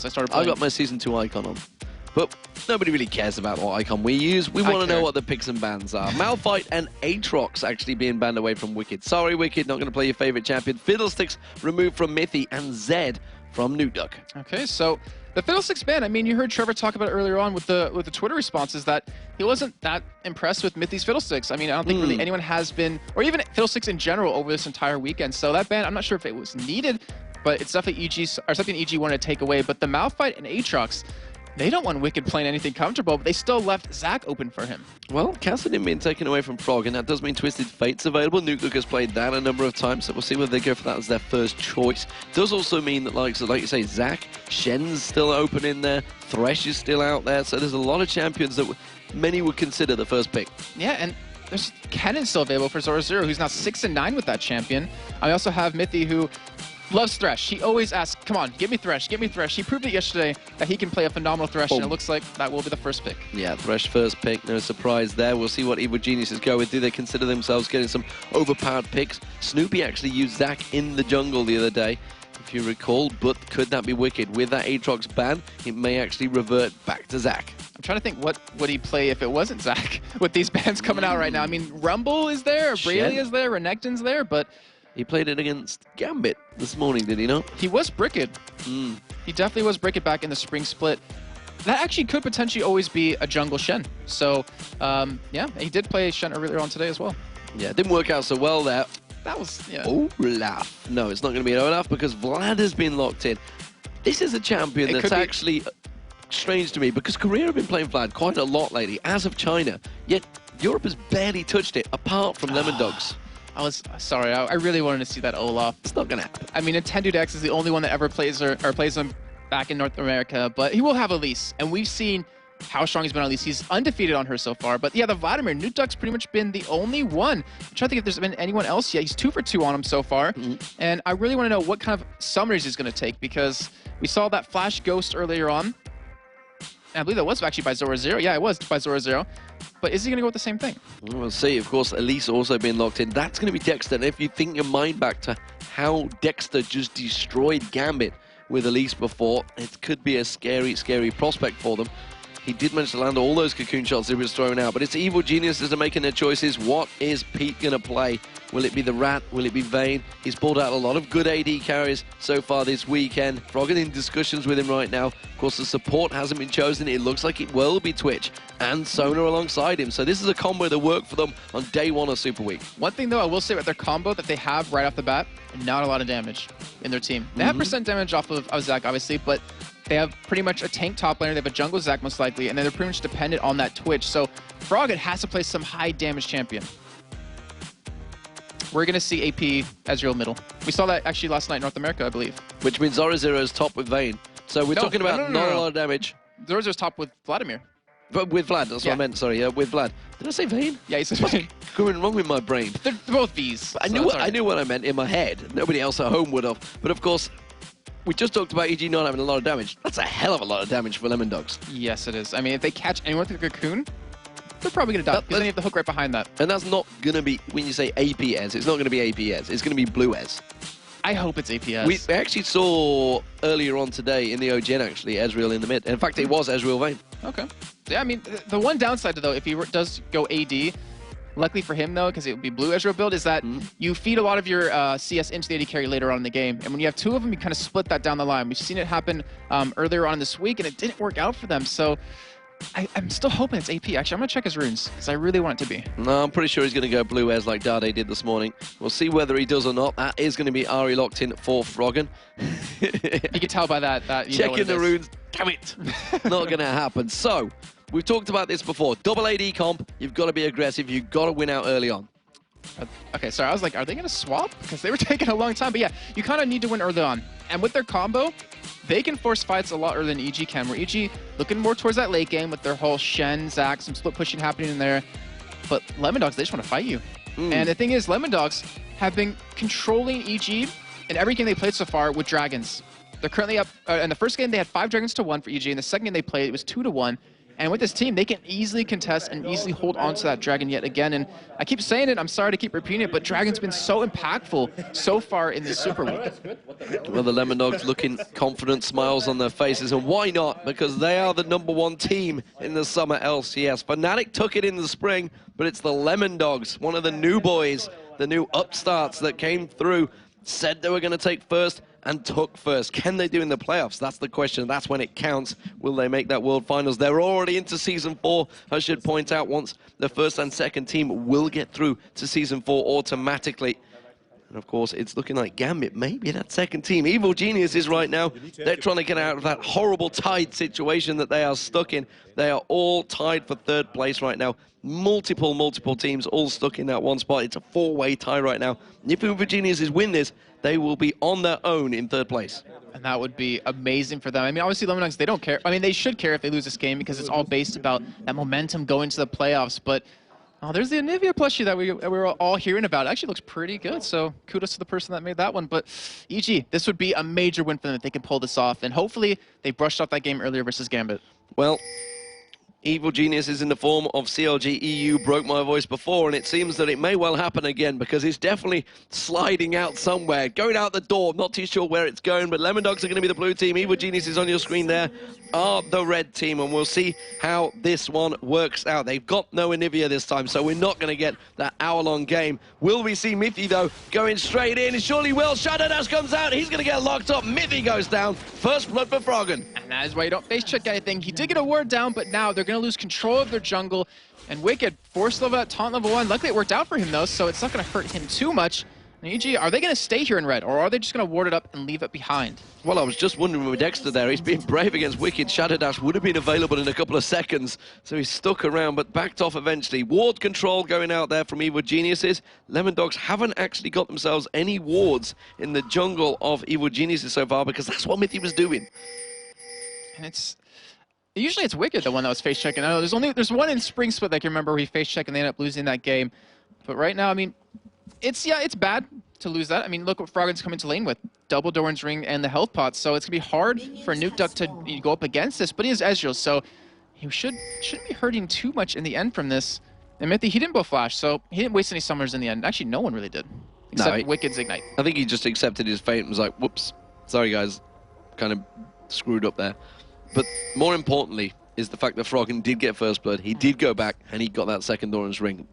since I started playing. I got my Season 2 icon on. But nobody really cares about what icon we use. We want to know what the picks and bans are. Malphite and Aatrox actually being banned away from Wickd. Sorry, Wickd, not going to play your favorite champion. Fiddlesticks removed from Mithy, and Zed from Nukeduck. Okay, so the Fiddlesticks ban, I mean, you heard Trevor talk about it earlier on with the Twitter responses that he wasn't that impressed with Mithy's Fiddlesticks. I mean, I don't think really anyone has been, or even Fiddlesticks in general over this entire weekend. So that ban, I'm not sure if it was needed, but it's definitely EG, or something EG wanted to take away. But the Malphite and Aatrox, they don't want Wickd playing anything comfortable, but they still left Zach open for him. Well, Cassadin being taken away from Froggen, that does mean Twisted Fate's available. Nukeduck has played that a number of times, so we'll see whether they go for that as their first choice. Does also mean that, like you say, Zach, Shen's still open in there, Thresh is still out there, so there's a lot of champions that many would consider the first pick. Yeah, and there's Kennen still available for Zorozero, who's now 6-9 with that champion. I also have Mithy, who loves Thresh. He always asks, come on, give me Thresh, give me Thresh. He proved it yesterday that he can play a phenomenal Thresh, and it looks like that will be the first pick. Yeah, Thresh first pick, no surprise there. We'll see what Evil Geniuses go with. Do they consider themselves getting some overpowered picks? Snoopeh actually used Zach in the jungle the other day, if you recall, but could that be Wickd? With that Aatrox ban, it may actually revert back to Zach. I'm trying to think, what would he play if it wasn't Zach with these bans coming out right now? I mean, Rumble is there, Brayley is there, Renekton's there, but he played it against Gambit this morning, did he not? He was Bricked. He definitely was Bricked back in the spring split. That actually could potentially always be a jungle Shen. So, yeah, he did play Shen earlier on today as well. Yeah, it didn't work out so well there. That was, yeah. Olaf. No, it's not going to be Olaf because Vlad has been locked in. This is a champion that's actually strange to me because Korea have been playing Vlad quite a lot lately, as of China. Yet Europe has barely touched it, apart from Lemondogs. I was sorry. I really wanted to see that Olaf. It's not going to happen. I mean, Nukeduck is the only one that ever plays or plays him back in North America, but he will have Elise, and we've seen how strong he's been on Elise. He's undefeated on her so far, but yeah, the Vladimir, Nukeduck's pretty much been the only one. I'm trying to think if there's been anyone else yet. He's 2 for 2 on him so far, and I really want to know what kind of summoners he's going to take because we saw that Flash Ghost earlier on. And I believe that was actually by Zorozero. Yeah, it was by Zorozero. But is he going to go with the same thing? We'll see. Of course, Elise also being locked in. That's going to be Dexter. And if you think your mind back to how Dexter just destroyed Gambit with Elise before, it could be a scary, scary prospect for them. He did manage to land all those cocoon shots he was throwing out, but it's Evil Geniuses are making their choices. What is Pete going to play? Will it be the Rat? Will it be Vayne? He's pulled out a lot of good AD carries so far this weekend. Froggen in discussions with him right now. Of course, the support hasn't been chosen. It looks like it will be Twitch and Sona alongside him. So this is a combo that worked for them on day 1 of Super Week. One thing, though, I will say about their combo that they have right off the bat, not a lot of damage in their team. They have percent damage off of Zach, obviously, but they have pretty much a tank top laner. They have a jungle Zach, most likely, and then they're pretty much dependent on that Twitch. So Froggen has to play some high damage champion. We're going to see AP Ezreal middle. We saw that actually last night in North America, I believe. Which means Zorozero is top with Vayne. So we're talking about not a lot of damage. Zorozero's top with Vladimir. But with Vlad, that's what I meant, sorry, with Vlad. Did I say Vayne? Yeah, you said Vayne. What's going wrong with my brain? They're both Vs. I knew what I meant in my head. Nobody else at home would have. But of course, we just talked about EG not having a lot of damage. That's a hell of a lot of damage for Lemondogs. Yes, it is. I mean, if they catch anyone with a cocoon, they're probably going to die, because then you have the hook right behind that. And that's not going to be, when you say APS, it's not going to be APS. It's going to be Blue Ez. I hope it's APS. We actually saw earlier on today in the OGN, actually, Ezreal in the mid. In fact, it was Ezreal Vayne. Okay. Yeah, I mean, the one downside, though, if he does go AD, luckily for him, though, because it would be blue Ezreal build, is that you feed a lot of your CS into the AD carry later on in the game. And when you have 2 of them, you kind of split that down the line. We've seen it happen earlier on this week, and it didn't work out for them. So I'm still hoping it's AP. Actually, I'm going to check his runes, because I really want it to be. No, I'm pretty sure he's going to go Blue Ez like Dade did this morning. We'll see whether he does or not. That is going to be Ari locked in for Froggen. You can tell by that. Checking the runes. Damn it. Not going to happen. So, we've talked about this before. Double AD comp, you've got to be aggressive. You've got to win out early on. Okay, sorry. I was like, are they going to swap? Because they were taking a long time. But yeah, you kind of need to win early on. And with their combo, they can force fights a lot earlier than EG can. Where EG looking more towards that late game with their whole Shen, Zach, some split pushing happening in there. But Lemondogs, they just want to fight you. And the thing is, Lemondogs have been controlling EG in every game they played so far with dragons. They're currently up. In the first game, they had 5 dragons to 1 for EG. In the second game they played, it was 2 to 1. And with this team, they can easily contest and easily hold on to that Dragon yet again. And I keep saying it, I'm sorry to keep repeating it, but Dragon's been so impactful so far in this Super Week. Well, the Lemondogs looking confident, smiles on their faces, and why not? Because they are the #1 team in the summer LCS. Fnatic took it in the spring, but it's the Lemondogs, one of the new boys, the new upstarts that came through, said they were going to take first, and took first. Can they do in the playoffs? That's the question. That's when it counts. Will they make that World Finals? They're already into Season 4. I should point out, once the first and second team will get through to Season 4 automatically. And of course, it's looking like Gambit may be that second team. Evil Geniuses right now, they're trying to get out of that horrible tied situation that they are stuck in. They are all tied for third place right now. Multiple teams all stuck in that one spot. It's a 4-way tie right now. And if Evil Geniuses win this, they will be on their own in third place. And that would be amazing for them. I mean, obviously, Lemondogs, they don't care. I mean, they should care if they lose this game because it's all based about that momentum going to the playoffs. But oh, there's the Anivia plushie that we were all hearing about. It actually looks pretty good, so kudos to the person that made that one. But EG, this would be a major win for them if they can pull this off. And hopefully, they brushed off that game earlier versus Gambit. Well, Evil Geniuses in the form of CLG EU broke my voice before, and it seems that it may well happen again because it's definitely sliding out somewhere, going out the door. I'm not too sure where it's going, but Lemondogs are going to be the blue team. Evil Geniuses on your screen there are the red team, and we'll see how this one works out. They've got no Anivia this time, so we're not going to get that hour-long game. Will we see Mithy, though, going straight in? Surely will. Shadow Dash comes out. He's going to get locked up. Mithy goes down. First blood for Froggen. And that is why you don't face check anything. He did get a ward down, but now they're going to lose control of their jungle. And Wickd forced level at taunt level 1. Luckily, it worked out for him, though, so it's not going to hurt him too much. And EG, are they going to stay here in red, or are they just going to ward it up and leave it behind? Well, I was just wondering with Dexter there. He's been brave against Wickd. Shadow Dash would have been available in a couple of seconds, so he's stuck around, but backed off eventually. Ward control going out there from Evil Geniuses. Lemondogs haven't actually got themselves any wards in the jungle of Evil Geniuses so far, because that's what Mithy was doing. And usually it's Wickd, the one that was face checking. I know there's one in Spring Split that I can remember where he face checked and they ended up losing that game. But right now, I mean, it's bad to lose that. I mean, look what Froggen's coming to lane with. Double Doran's Ring and the health pots. So it's going to be hard for Nukeduck to go up against this, but he has Ezreal, so he shouldn't be hurting too much in the end from this. And Mithy, he didn't bow flash, so he didn't waste any summers in the end. Actually, no one really did, except Wicked's Ignite. I think he just accepted his fate and was like, whoops, sorry guys, kind of screwed up there. But more importantly is the fact that Froggen did get first blood, he did go back, and he got that second Doran's Ring.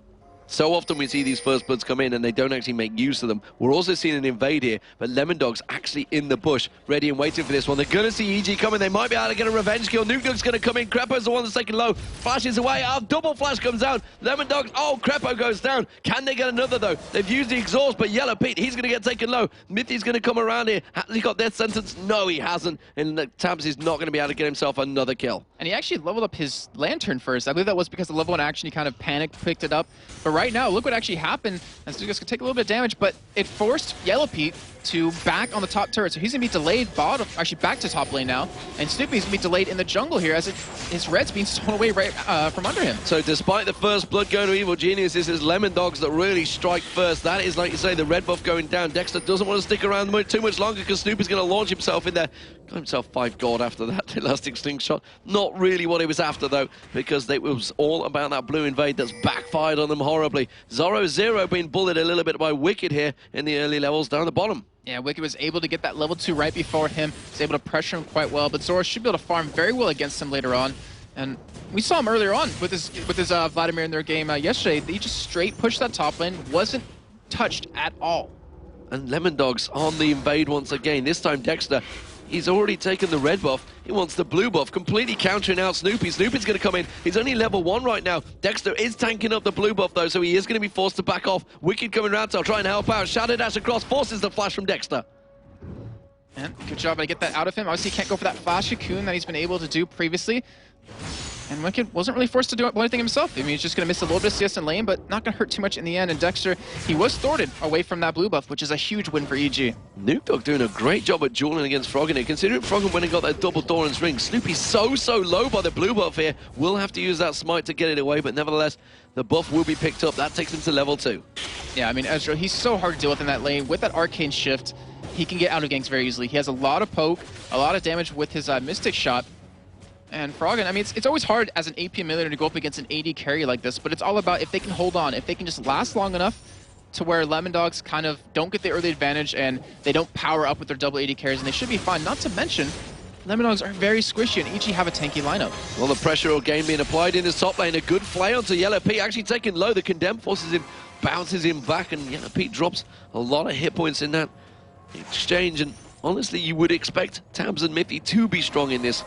So often we see these first bloods come in and they don't actually make use of them. We're also seeing an invade here, but Lemondogs actually in the bush, ready and waiting for this one. They're going to see EG coming. They might be able to get a revenge kill. Nukeduck's going to come in. Krepo's the one that's taking low. Flashes away. Double flash comes out. Lemondogs, Krepo goes down. Can they get another, though? They've used the exhaust, but Yellowpete, he's going to get taken low. Mithy's going to come around here. Has he got death sentence? No, he hasn't. And Tabzz is not going to be able to get himself another kill. And he actually leveled up his lantern first. I believe that was because the level 1 action, he kind of panicked, picked it up. But right now, look what actually happened. And Snoopeh's gonna take a little bit of damage, but it forced Yellowpete to back on the top turret. So he's gonna be delayed bottom, actually back to top lane now. And Snoopeh's gonna be delayed in the jungle here as his red's being stolen away right from under him. So despite the first blood going to Evil Genius, this is Lemondogs that really strike first. That is, like you say, the red buff going down. Dexter doesn't want to stick around too much longer because Snoopeh's gonna launch himself in there. Got himself 5 gold after that elastic slingshot. Not really what he was after, though, because it was all about that blue invade that's backfired on them horribly. Zorozero being bullied a little bit by Wickd here in the early levels down the bottom. Yeah, Wickd was able to get that level 2 right before him. He's able to pressure him quite well, but Zoro should be able to farm very well against him later on. And we saw him earlier on with his Vladimir in their game yesterday. He just straight pushed that top lane, wasn't touched at all. And Lemondogs on the invade once again. This time Dexter, he's already taken the red buff. He wants the blue buff, completely countering out Snoopeh. Snoopeh's going to come in. He's only level 1 right now. Dexter is tanking up the blue buff, though, so he is going to be forced to back off. Wickd coming around to try and help out. Shadow Dash across, forces the flash from Dexter. And good job to get that out of him. Obviously, he can't go for that flash cocoon that he's been able to do previously. And Wickd wasn't really forced to do anything himself. I mean, he's just going to miss a little bit of CS in lane, but not going to hurt too much in the end. And Dexter, he was thwarted away from that blue buff, which is a huge win for EG. Nukeduck doing a great job at dueling against Froggen here. Considering Froggen went and got that double Doran's Ring, Snoopeh's so low by the blue buff here. Will have to use that smite to get it away, but nevertheless, the buff will be picked up. That takes him to level 2. Yeah, I mean, Ezreal, he's so hard to deal with in that lane. With that arcane shift, he can get out of ganks very easily. He has a lot of poke, a lot of damage with his Mystic Shot. And Froggen, I mean, it's always hard as an AP millionaire to go up against an AD carry like this, but it's all about if they can hold on, if they can just last long enough to where Lemondogs kind of don't get the early advantage and they don't power up with their double AD carries, and they should be fine. Not to mention, Lemondogs are very squishy, and EG have a tanky lineup. Well, the pressure again being applied in his top lane. A good play onto Yellowpete, actually taking low. The Condemn forces him, bounces him back, and Yellowpete drops a lot of hit points in that exchange. And honestly, you would expect Tabzz and Mithy to be strong in this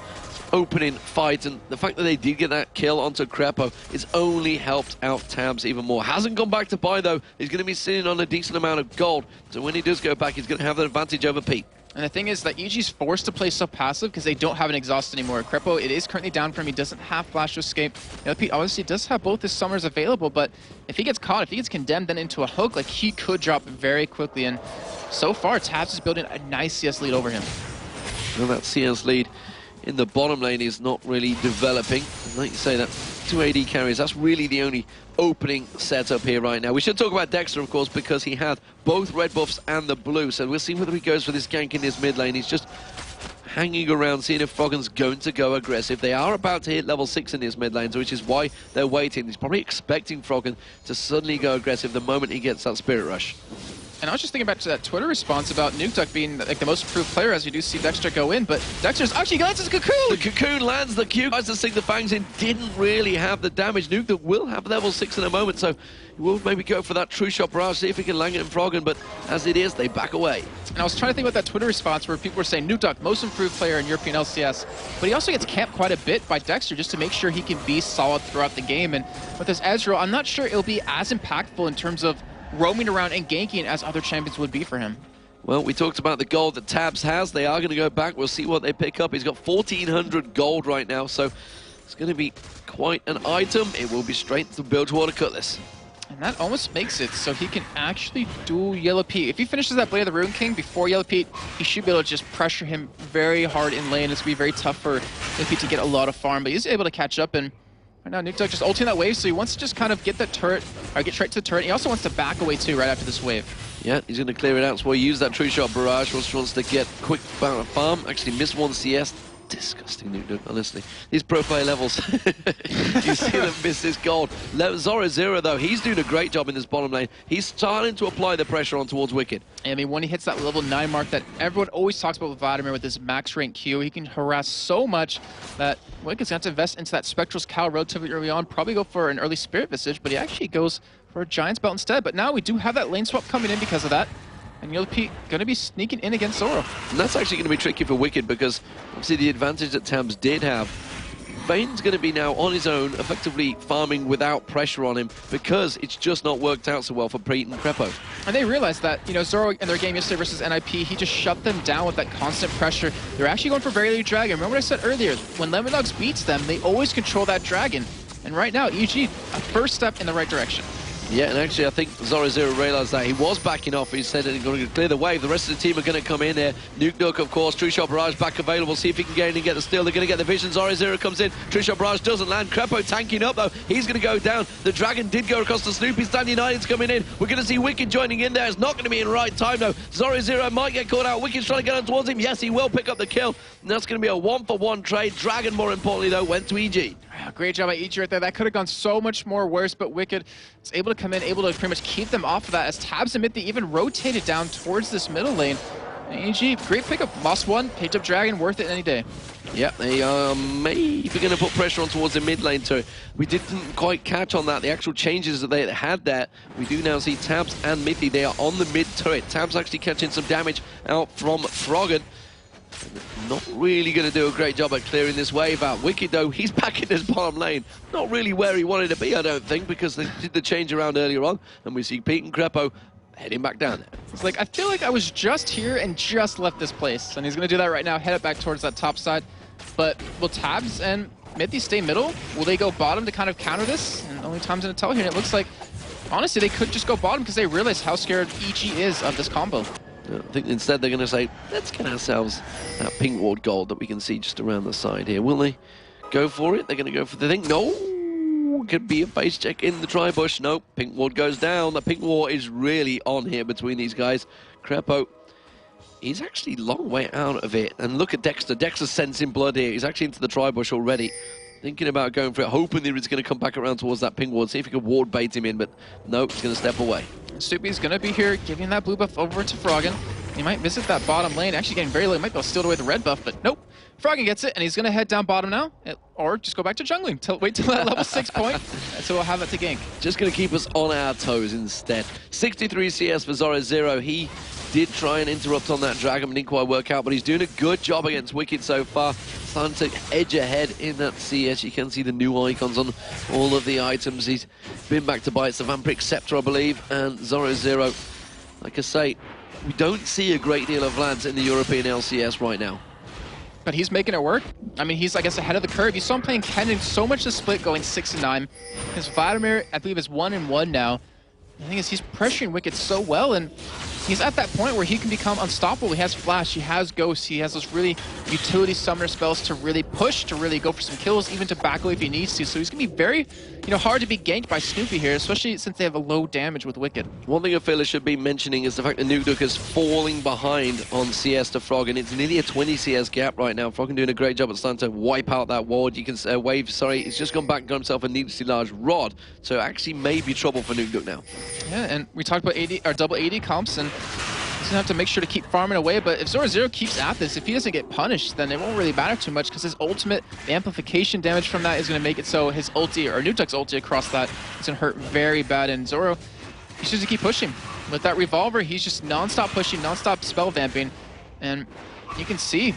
opening fight, and the fact that they did get that kill onto Krepo has only helped out Tabzz even more. Hasn't gone back to buy, though. He's going to be sitting on a decent amount of gold, so when he does go back, he's going to have the advantage over Pete. And the thing is that EG's forced to play stuff passive because they don't have an exhaust anymore. Krepo, it is currently down for him. He doesn't have flash to escape. Pete obviously does have both his summers available, but if he gets caught, if he gets condemned then into a hook, like, he could drop very quickly. And so far, Tabzz is building a nice CS lead over him. Well, that CS lead in the bottom lane is not really developing. Like you say, that 2 AD carries, that's really the only opening setup here right now. We should talk about Dexter, of course, because he had both red buffs and the blue, so we'll see whether he goes for this gank in his mid lane. He's just hanging around, seeing if Froggen's going to go aggressive. They are about to hit level 6 in his mid lane, which is why they're waiting. He's probably expecting Froggen to suddenly go aggressive the moment he gets that Spirit Rush. And I was just thinking back to that Twitter response about Nukeduck being like the most improved player, as you do see Dexter go in, but Dexter's actually lands his Cocoon! The Cocoon lands, the Q tries to sink the fangs in, didn't really have the damage. Nukeduck will have level 6 in a moment, so he will maybe go for that True Shot Barrage, see if he can lang it in Froggen, but as it is, they back away. And I was trying to think about that Twitter response where people were saying Nukeduck, most improved player in European LCS, but he also gets camped quite a bit by Dexter just to make sure he can be solid throughout the game. And with this Ezreal, I'm not sure it'll be as impactful in terms of roaming around and ganking as other champions would be for him. Well, we talked about the gold that Tabzz has. They are going to go back. We'll see what they pick up. He's got 1,400 gold right now, so it's going to be quite an item. It will be straight to Bilgewater Cutlass. And that almost makes it so he can actually duel Yellowpete. If he finishes that Blade of the Rune King before Yellowpete, he should be able to just pressure him very hard in lane. It's going to be very tough for Yellowpete to get a lot of farm, but he's able to catch up. And right now, Nukeduck just ulting that wave, so he wants to just kind of get that turret, or get straight to the turret. He also wants to back away too right after this wave. Yeah, he's going to clear it out, so he use that True Shot Barrage. Also wants to get quick amount of farm. Actually missed one CS. Disgusting Nukeduck, honestly. These pro player levels. You see them miss this gold. Zorozero, though, he's doing a great job in this bottom lane. He's starting to apply the pressure on towards Wickd. I mean, when he hits that level 9 mark that everyone always talks about with Vladimir with his max rank Q, he can harass so much that Wickd's going to invest into that Spectral's Cowl relatively early on, probably go for an early Spirit Visage, but he actually goes for a Giant's Belt instead. But now we do have that lane swap coming in because of that. And Yellowpete going to be sneaking in against Zoro. And that's actually going to be tricky for Wickd because obviously the advantage that Tabzz did have, Vane's going to be now on his own, effectively farming without pressure on him because it's just not worked out so well for Pete and Krepo. And they realized that, you know, Zoro in their game yesterday versus NIP, he just shut them down with that constant pressure. They're actually going for very early dragon. Remember what I said earlier, when Lemondogs beats them, they always control that dragon. And right now, EG, a first step in the right direction. Yeah, and actually I think Zorozero realized that he was backing off. He said that he's going to clear the wave. The rest of the team are going to come in there. Nukeduck, of course, True Shot Barrage back available. See if he can get in and get the steal. They're going to get the vision. Zorozero comes in. True Shot Barrage doesn't land. Krepo tanking up, though. He's going to go down. The dragon did go across the Snoopeh. Stand United's coming in. We're going to see Wickd joining in there. It's not going to be in right time, though. Zorozero might get caught out. Wicked's trying to get on towards him. Yes, he will pick up the kill. And that's going to be a 1-for-1 trade. Dragon, more importantly, though, went to EG. Great job by EG right there. That could have gone so much more worse, but Wickd is able to come in, able to pretty much keep them off of that as Tabzz and Mithy even rotated down towards this middle lane. And EG, great pickup. Lost one, picked up Dragon, worth it any day. Yeah, they are maybe going to put pressure on towards the mid lane too. We didn't quite catch on that, the actual changes that they had there. We do now see Tabzz and Mithy. They are on the mid turret. Tabzz actually catching some damage out from Froggen. Not really going to do a great job at clearing this wave out. Wickd, though, he's back in his bottom lane. Not really where he wanted to be, I don't think, because they did the change around earlier on. And we see Pete and Krepo heading back down there. It's like, I feel like I was just here and just left this place. And he's going to do that right now, head it back towards that top side. But will Tabzz and Mithy stay middle? Will they go bottom to kind of counter this? And only time's going to tell here. And it looks like, honestly, they could just go bottom because they realize how scared EG is of this combo. I think instead they're going to say, let's get ourselves that pink ward gold that we can see just around the side here. Will they go for it? They're going to go for the thing. No! Could be a face check in the tri-bush. No, pink ward goes down. The pink ward is really on here between these guys. Krepo he's actually a long way out of it. And look at Dexter. Dexter's sensing blood here. He's actually into the tri-bush already. Thinking about going for it, hoping that he's going to come back around towards that ping ward, see if he can ward bait him in, but no, he's going to step away. Snoopeh's going to be here, giving that blue buff over to Froggen. He might visit that bottom lane, actually getting very low. He might be able to steal away the red buff, but nope. Froggen gets it, and he's going to head down bottom now, or just go back to jungling. Wait till that level 6 point, so we'll have it to gank. Just going to keep us on our toes instead. 63 CS for Zorozero. He did try and interrupt on that dragon, but didn't quite work out, but he's doing a good job against Wickd so far. Starting to edge ahead in that CS. You can see the new icons on all of the items. He's been back to buy. It's the Vampiric Scepter, I believe, and Zorozero, like I say, we don't see a great deal of lads in the European LCS right now. But he's making it work. I mean, he's, I guess, ahead of the curve. You saw him playing Kennen so much the split, going 6-9. His Vladimir, I believe, is 1-1 now. The thing is, he's pressuring Wickd so well, and he's at that point where he can become unstoppable. He has Flash, he has Ghost, he has those really utility summoner spells to really push, to really go for some kills, even to back away if he needs to. So he's going to be very, hard to be ganked by Snoopeh here, especially since they have a low damage with Wickd. One thing I feel I should be mentioning is the fact that Nukeduck is falling behind on CS to Froggen. It's nearly a 20 CS gap right now. Froggen doing a great job at starting to wipe out that ward. You can wave, sorry, he's just gone back and got himself a needlessly large rod. So actually may be trouble for Nukeduck now. Yeah, and we talked about 80 or double 80 comps, and he's gonna have to make sure to keep farming away. But if Zorozero keeps at this, if he doesn't get punished, then it won't really matter too much, because his ultimate, the amplification damage from that is gonna make it so his ulti, or Nukeduck's ulti across that, is gonna hurt very bad. And Zoro, he's just to keep pushing. With that revolver, he's just non-stop pushing, non-stop spell vamping, and you can see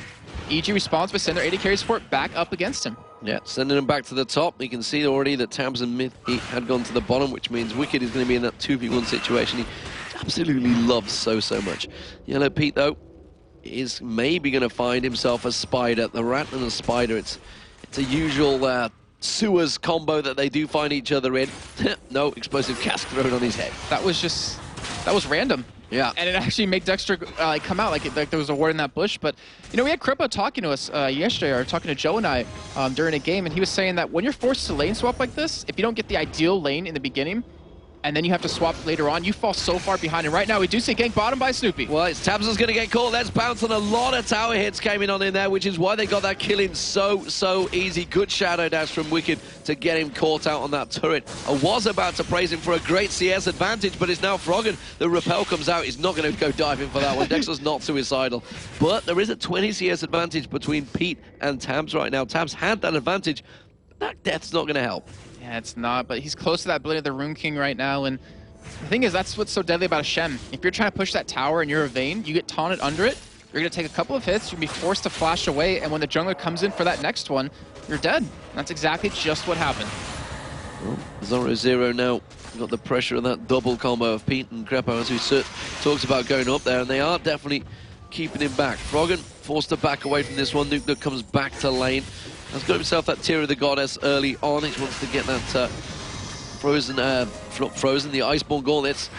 EG responds by sending their 80 carry support back up against him. Yeah, sending them back to the top. You can see already that Tabzz and Mithy had gone to the bottom, which means Wickd is going to be in that 2v1 situation he absolutely loves so much. Yellowpete, though, is maybe going to find himself a spider. The rat and the spider, it's a usual sewers combo that they do find each other in. No, explosive cask thrown on his head. That was random. Yeah. And it actually made Dexter come out like there was a ward in that bush. But, we had Krepo talking to us yesterday, or talking to Joe and I during a game, and he was saying that when you're forced to lane swap like this, if you don't get the ideal lane in the beginning, and then you have to swap later on, you fall so far behind. And right now, we do see gank bottom by Snoopeh. Well, it's Tabzz is going to get caught. Let's bounce on a lot of tower hits came in on in there, which is why they got that kill in so easy. Good shadow dash from Wickd to get him caught out on that turret. I was about to praise him for a great CS advantage, but it's now Froggen. The repel comes out. He's not going to go diving for that one. Dexter's not suicidal. But there is a 20 CS advantage between Pete and Tabzz right now. Tabzz had that advantage. That death's not going to help. Yeah, it's not, but he's close to that ability of the Rune King right now, and the thing is, that's what's so deadly about a Shem. If you're trying to push that tower and you're a Vayne, you get taunted under it, you're going to take a couple of hits, you're going to be forced to flash away, and when the jungler comes in for that next one, you're dead. That's exactly just what happened. Well, Zorozero now got the pressure of that double combo of Pete and Krepo, as we talks about going up there, and they are definitely keeping him back. Froggen forced to back away from this one. Nukeduck comes back to lane. Has got himself that Tear of the Goddess early on. He wants to get that frozen, not frozen, the Iceborne Gauntlets.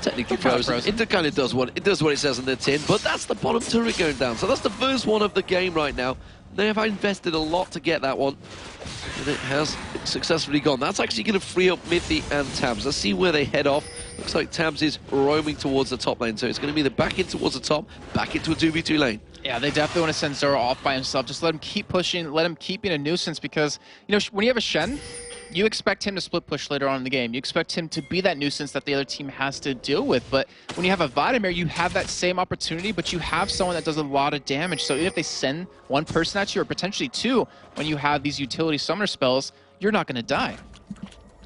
Technically frozen. It kind of does what it says on the tin, but that's the bottom turret going down. So that's the first one of the game right now. They have invested a lot to get that one, and it has successfully gone. That's actually going to free up Mithy and Tabzz. Let's see where they head off. Looks like Tabzz is roaming towards the top lane, so it's going to be the back in towards the top, back into a 2v2 lane. Yeah, they definitely want to send Zoro off by himself. Just let him keep pushing, let him keep being a nuisance, because, when you have a Shen, you expect him to split push later on in the game. You expect him to be that nuisance that the other team has to deal with. But when you have a Vladimir, you have that same opportunity, but you have someone that does a lot of damage. So even if they send one person at you, or potentially two, when you have these utility summoner spells, you're not going to die.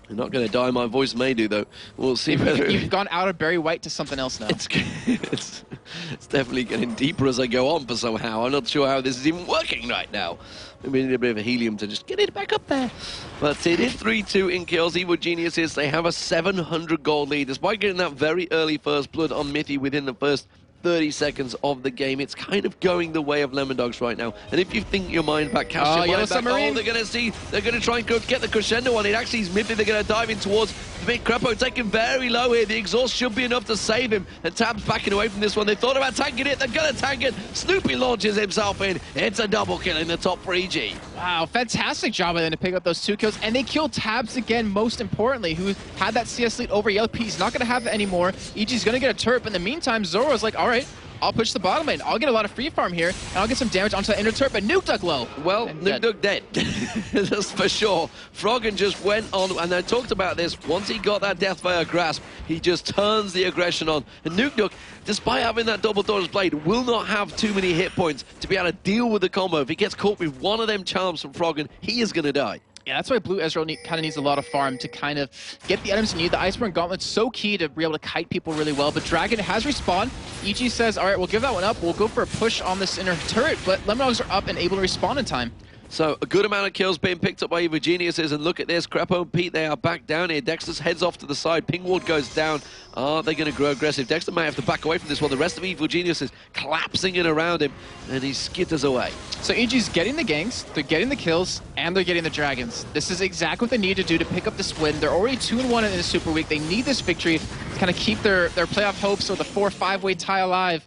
You're not going to die. My voice may do, though. We'll see whether... You've gone out of Barry White to something else now. It's definitely getting deeper as I go on for somehow. I'm not sure how this is even working right now. Maybe need a bit of a helium to just get it back up there. But it is 3-2 in kills. Evil Geniuses, they have a 700 gold lead. Despite getting that very early first blood on Mithy within the first 30 seconds of the game, it's kind of going the way of Lemondogs right now. And if you think your mind back, cast your mind back. Oh, they're going to try and get the crescendo on it. Actually, it's Mithy. They're going to dive in towards the big Krepo, taken very low here. The exhaust should be enough to save him. And Tabzz backing away from this one. They thought about tanking it. They're going to tank it. Snoopeh launches himself in. It's a double kill in the top for EG. Wow, fantastic job by them to pick up those 2 kills. And they killed Tabzz again, most importantly, who had that CS lead over Yellowpete. He's not going to have that anymore. EG's going to get a turret, but in the meantime, Zoro's like, all right, I'll push the bottom lane. I'll get a lot of free farm here, and I'll get some damage onto the inner turret, but Nukeduck low. Well, Nukeduck dead. That's for sure. Froggen just went on, and I talked about this. Once he got that death via grasp, he just turns the aggression on. And Nukeduck, despite having that double Dora's Blade, will not have too many hit points to be able to deal with the combo. If he gets caught with one of them charms from Froggen, he is going to die. Yeah, that's why Blue Ezreal kind of needs a lot of farm to kind of get the items you need. The Iceborne Gauntlet's so key to be able to kite people really well, but Dragon has respawned. EG says, all right, we'll give that one up. We'll go for a push on this inner turret, but Lemondogs are up and able to respawn in time. So a good amount of kills being picked up by Evil Geniuses, and look at this, Krepo and Pete, they are back down here. Dexter's heads off to the side, Ping Ward goes down. Are they going to grow aggressive? Dexter might have to back away from this one. The rest of Evil Geniuses collapsing in around him, and he skitters away. So EG's getting the ganks, they're getting the kills, and they're getting the dragons. This is exactly what they need to do to pick up this win. They're already 2-1 in the Super Week. They need this victory to kind of keep their playoff hopes or the 4-5-way tie alive.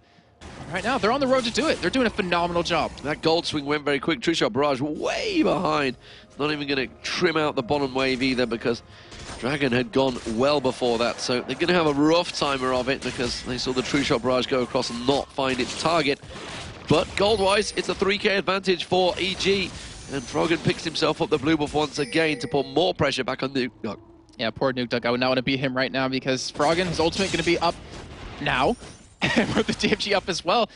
Right now, they're on the road to do it. They're doing a phenomenal job. That gold swing went very quick. True Shot Barrage way behind. It's not even going to trim out the bottom wave either because Dragon had gone well before that. So they're going to have a rough timer of it because they saw the True Shot Barrage go across and not find its target. But gold-wise, it's a 3k advantage for EG. And Froggen picks himself up the blue buff once again to put more pressure back on Nukeduck. Yeah, poor Nukeduck. I would not want to beat him right now because Froggen, his ultimate going to be up now. And with the DFG up as well,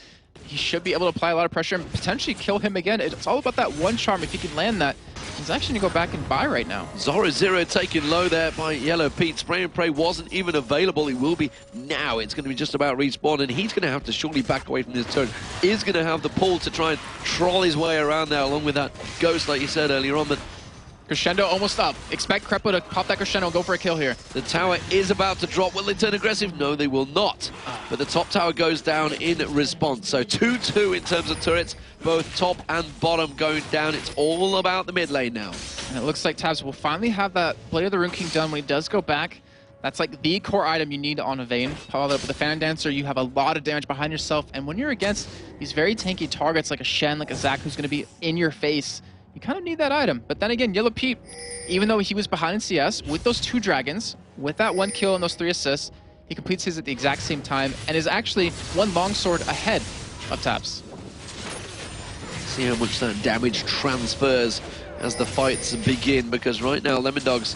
he should be able to apply a lot of pressure and potentially kill him again. It's all about that one charm. If he can land that, he's actually going to go back and buy right now. Zorozero taken low there by Yellowpete. Spray and Pray wasn't even available. He will be now. It's going to be just about respawn, and he's going to have to surely back away from this turn. Is going to have the pull to try and troll his way around there, along with that ghost, like you said earlier on. But Crescendo almost up. Expect Krepo to pop that Crescendo and go for a kill here. the tower is about to drop. Will they turn aggressive? No, they will not. But the top tower goes down in response. So 2-2 in terms of turrets, both top and bottom going down. It's all about the mid lane now. And it looks like Tabzz will finally have that Blade of the Rune King done when he does go back. That's like the core item you need on a Vayne. Followed up with a Phantom Dancer, you have a lot of damage behind yourself. And when you're against these very tanky targets like a Shen, like a Zac, who's going to be in your face, you kind of need that item. But then again, Yellowpete, even though he was behind in CS, with those 2 dragons, with that 1 kill and those 3 assists, he completes his at the exact same time and is actually 1 longsword ahead of Tabzz. See how much that damage transfers as the fights begin, because right now Lemondogs,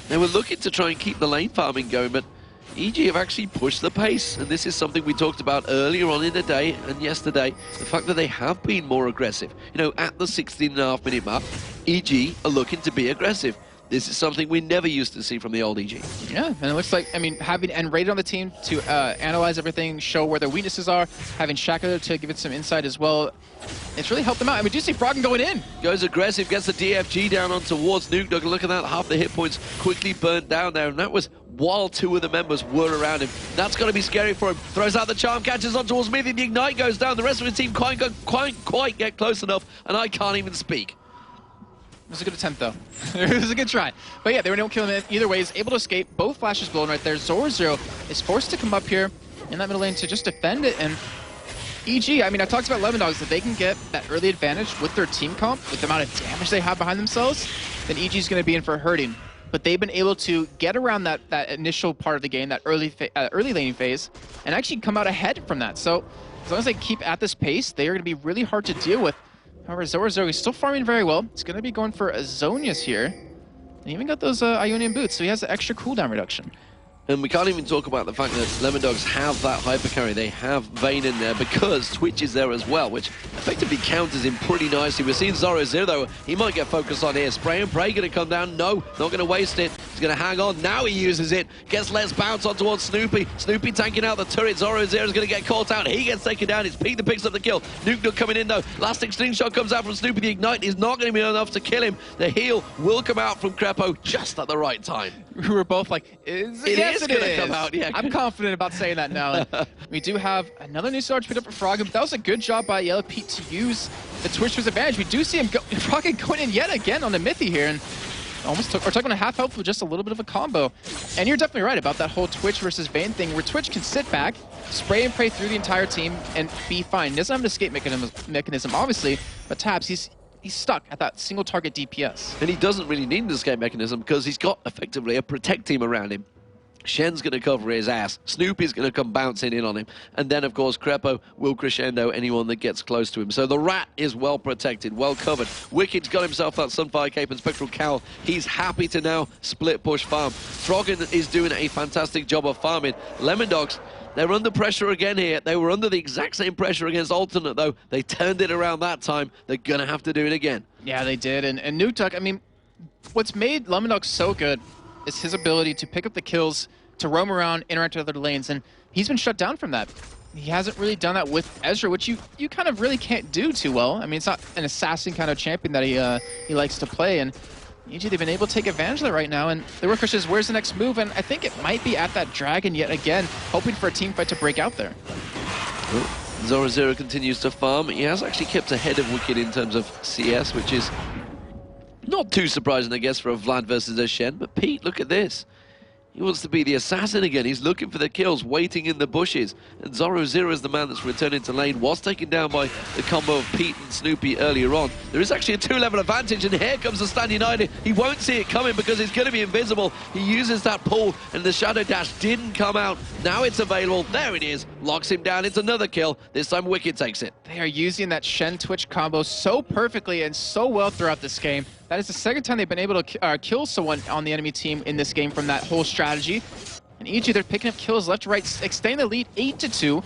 they were looking to try and keep the lane farming going, but EG have actually pushed the pace, and this is something we talked about earlier on in the day and yesterday, the fact that they have been more aggressive. You know, at the 16.5-minute mark, EG are looking to be aggressive. This is something we never used to see from the old EG. Yeah, and it looks like, I mean, having N-Rated on the team to analyze everything, show where their weaknesses are, having Shaka to give it some insight as well, it's really helped them out. And we do see Froggen going in. Goes aggressive, gets the DFG down on towards Nukeduck. Look at that, half the hit points quickly burnt down there, and that was while 2 of the members were around him. That's going to be scary for him. Throws out the charm, catches on towards Mithy, the Ignite goes down. The rest of the team can't quite get close enough, and I can't even speak. It was a good attempt, though. It was a good try. But yeah, they were able to kill him either way. He's able to escape. Both flashes blown right there. Zorozero is forced to come up here in that middle lane to just defend it. And EG, I mean, I talked about Lemondogs, that they can get that early advantage with their team comp, with the amount of damage they have behind themselves, then EG's going to be in for hurting. But they've been able to get around that initial part of the game, that early laning phase, and actually come out ahead from that. So as long as they keep at this pace, they are going to be really hard to deal with. However, Zorozero is still farming very well. He's going to be going for Azonius here. And he even got those Ionian boots, so he has the extra cooldown reduction. And we can't even talk about the fact that Lemondogs have that hyper carry. They have Vayne in there because Twitch is there as well, which effectively counters him pretty nicely. We're seeing Zorozero, though. He might get focused on here. Spray and Pray going to come down. No, not going to waste it. He's going to hang on. Now he uses it. Gets Let's Bounce on towards Snoopeh. Snoopeh tanking out the turret. Zorozero is going to get caught out. He gets taken down. It's Pete that picks up the kill. Nukeduck coming in, though. Last extreme shot comes out from Snoopeh. The Ignite is not going to be enough to kill him. The heal will come out from Krepo just at the right time. We were both like, yes, it is going to come out. Yeah. I'm confident about saying that now. We do have another new star picked up for Froggen, but that was a good job by Yellowpete to use the Twitch to his advantage. We do see him Froggen going in yet again on the Mithy here, and almost took on a half health with just a little bit of a combo. And you're definitely right about that whole Twitch versus Vayne thing, where Twitch can sit back, spray and pray through the entire team, and be fine. He doesn't have an escape mechanism, obviously, but Tabzz, he's stuck at that single target DPS. And he doesn't really need an escape mechanism because he's got effectively a protect team around him. Shen's going to cover his ass. Snoopeh's going to come bouncing in on him. And then, of course, Krepo will crescendo anyone that gets close to him. So the rat is well protected, well covered. Wicked's got himself that Sunfire Cape and Spectral Cowl. He's happy to now split push farm. Froggen is doing a fantastic job of farming. Lemondogs, they're under pressure again here. They were under the exact same pressure against Alternate, though. They turned it around that time. They're going to have to do it again. Yeah, they did. And Nukeduck, I mean, what's made Lemondogs so good is his ability to pick up the kills, to roam around, interact with other lanes, and he's been shut down from that. He hasn't really done that with Ezreal, which you kind of really can't do too well. I mean, it's not an assassin kind of champion that he likes to play, and usually they've been able to take advantage of that right now. And the real question is, where's the next move? And I think it might be at that dragon yet again, hoping for a team fight to break out there. Zorozero continues to farm. He has actually kept ahead of Wickd in terms of CS, which is not too surprising, I guess, for a Vlad versus a Shen. But Pete, look at this. He wants to be the assassin again. He's looking for the kills, waiting in the bushes. And Zorozero is the man that's returning to lane. Was taken down by the combo of Pete and Snoopeh earlier on. There is actually a 2-level advantage, and here comes the Stand United. He won't see it coming because it's going to be invisible. He uses that pull, and the Shadow Dash didn't come out. Now it's available. There it is. Locks him down. It's another kill. This time Wickd takes it. They are using that Shen Twitch combo so perfectly and so well throughout this game. That is the second time they've been able to kill someone on the enemy team in this game from that whole strategy. And EG, they're picking up kills left to right, extending the lead 8-2.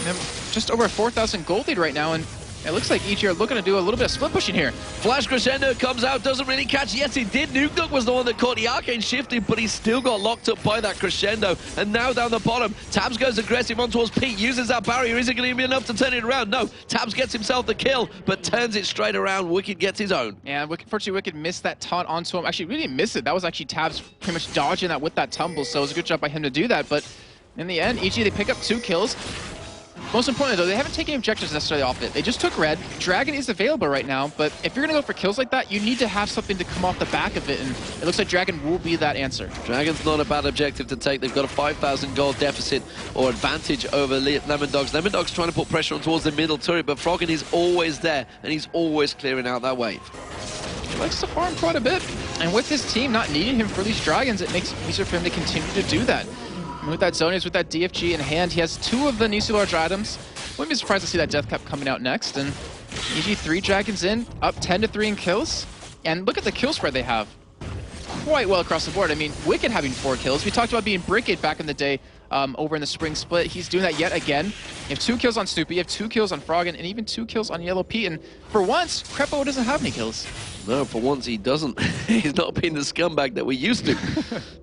And just over a 4,000 gold lead right now. And it looks like EG are looking to do a little bit of split pushing here. Flash Crescendo comes out, doesn't really catch. Yes, he did. Nukeduck was the one that caught the Arcane shifting, but he still got locked up by that Crescendo. And now down the bottom, Tabzz goes aggressive on towards Pete, uses that barrier. Is it going to be enough to turn it around? No. Tabzz gets himself the kill, but turns it straight around. Wickd gets his own. Yeah, unfortunately, Wickd missed that taunt onto him. Actually, we didn't miss it. That was actually Tabzz pretty much dodging that with that tumble, so it was a good job by him to do that. But in the end, EG, they pick up 2 kills. Most importantly, though, they haven't taken objectives necessarily off it. They just took red. Dragon is available right now, but if you're going to go for kills like that, you need to have something to come off the back of it, and it looks like Dragon will be that answer. Dragon's not a bad objective to take. They've got a 5,000 gold deficit or advantage over Lemondogs. Lemondogs trying to put pressure on towards the middle turret, but Froggen is always there, and he's always clearing out that wave. He likes to farm quite a bit, and with his team not needing him for these Dragons, it makes it easier for him to continue to do that. And with that Zonius, with that DFG in hand, he has 2 of the Nisi large items. Wouldn't be surprised to see that Death Cap coming out next. And EG 3 Dragons in, up 10-3 in kills. And look at the kill spread they have. Quite well across the board. I mean, Wickd having 4 kills. We talked about being Bricked back in the day over in the spring split. He's doing that yet again. You have 2 kills on Snoopeh, you have 2 kills on Froggen, and even 2 kills on Yellowpete. And for once, Krepo doesn't have any kills. No, for once he doesn't. He's not being the scumbag that we're used to.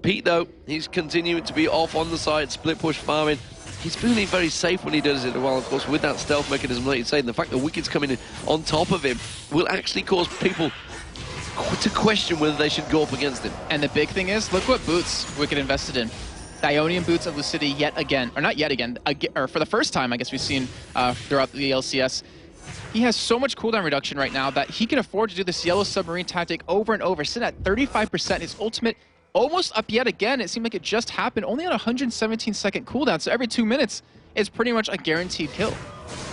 Pete, though, he's continuing to be off on the side, split push farming. He's feeling very safe when he does it, while, of course, with that stealth mechanism, like you say, and the fact that Wicked's coming in on top of him will actually cause people to question whether they should go up against him. And the big thing is, look what boots Wickd invested in. Ionian boots of Lucidity yet again, or not yet again, or for the first time, I guess we've seen throughout the LCS. He has so much cooldown reduction right now that he can afford to do this yellow submarine tactic over and over. Sitting at 35%, his ultimate almost up yet again. It seemed like it just happened, only on a 117-second cooldown, so every 2 minutes is pretty much a guaranteed kill.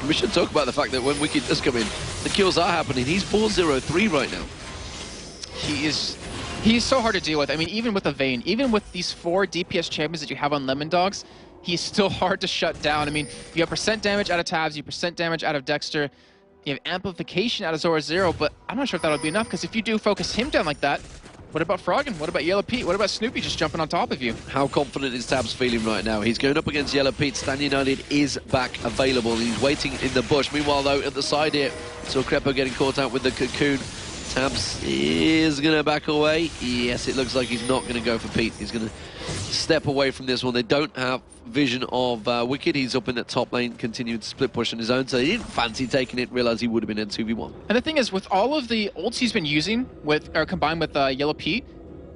We should talk about the fact that when Wicked does come in, the kills are happening. He's 4-0-3 right now. He's so hard to deal with. I mean, even with a Vayne, even with these 4 DPS champions that you have on Lemondogs, he's still hard to shut down. I mean, you have percent damage out of Tabzz, you have percent damage out of Dexter, you have amplification out of Zorozero, but I'm not sure if that'll be enough, because if you do focus him down like that, what about Froggen? What about Yellowpete? What about Snoopeh just jumping on top of you? How confident is Tabzz feeling right now? He's going up against Yellowpete. Stand United is back available. He's waiting in the bush. Meanwhile, though, at the side here, so Krepo getting caught out with the cocoon. Tabzz is going to back away. Yes, it looks like he's not going to go for Pete. He's going to step away from this one. They don't have vision of Wicked. He's up in the top lane, continuing to split push on his own, so he didn't fancy taking it, realized he would have been in 2v1. And the thing is, with all of the ults he's been using, combined with Yellowpete,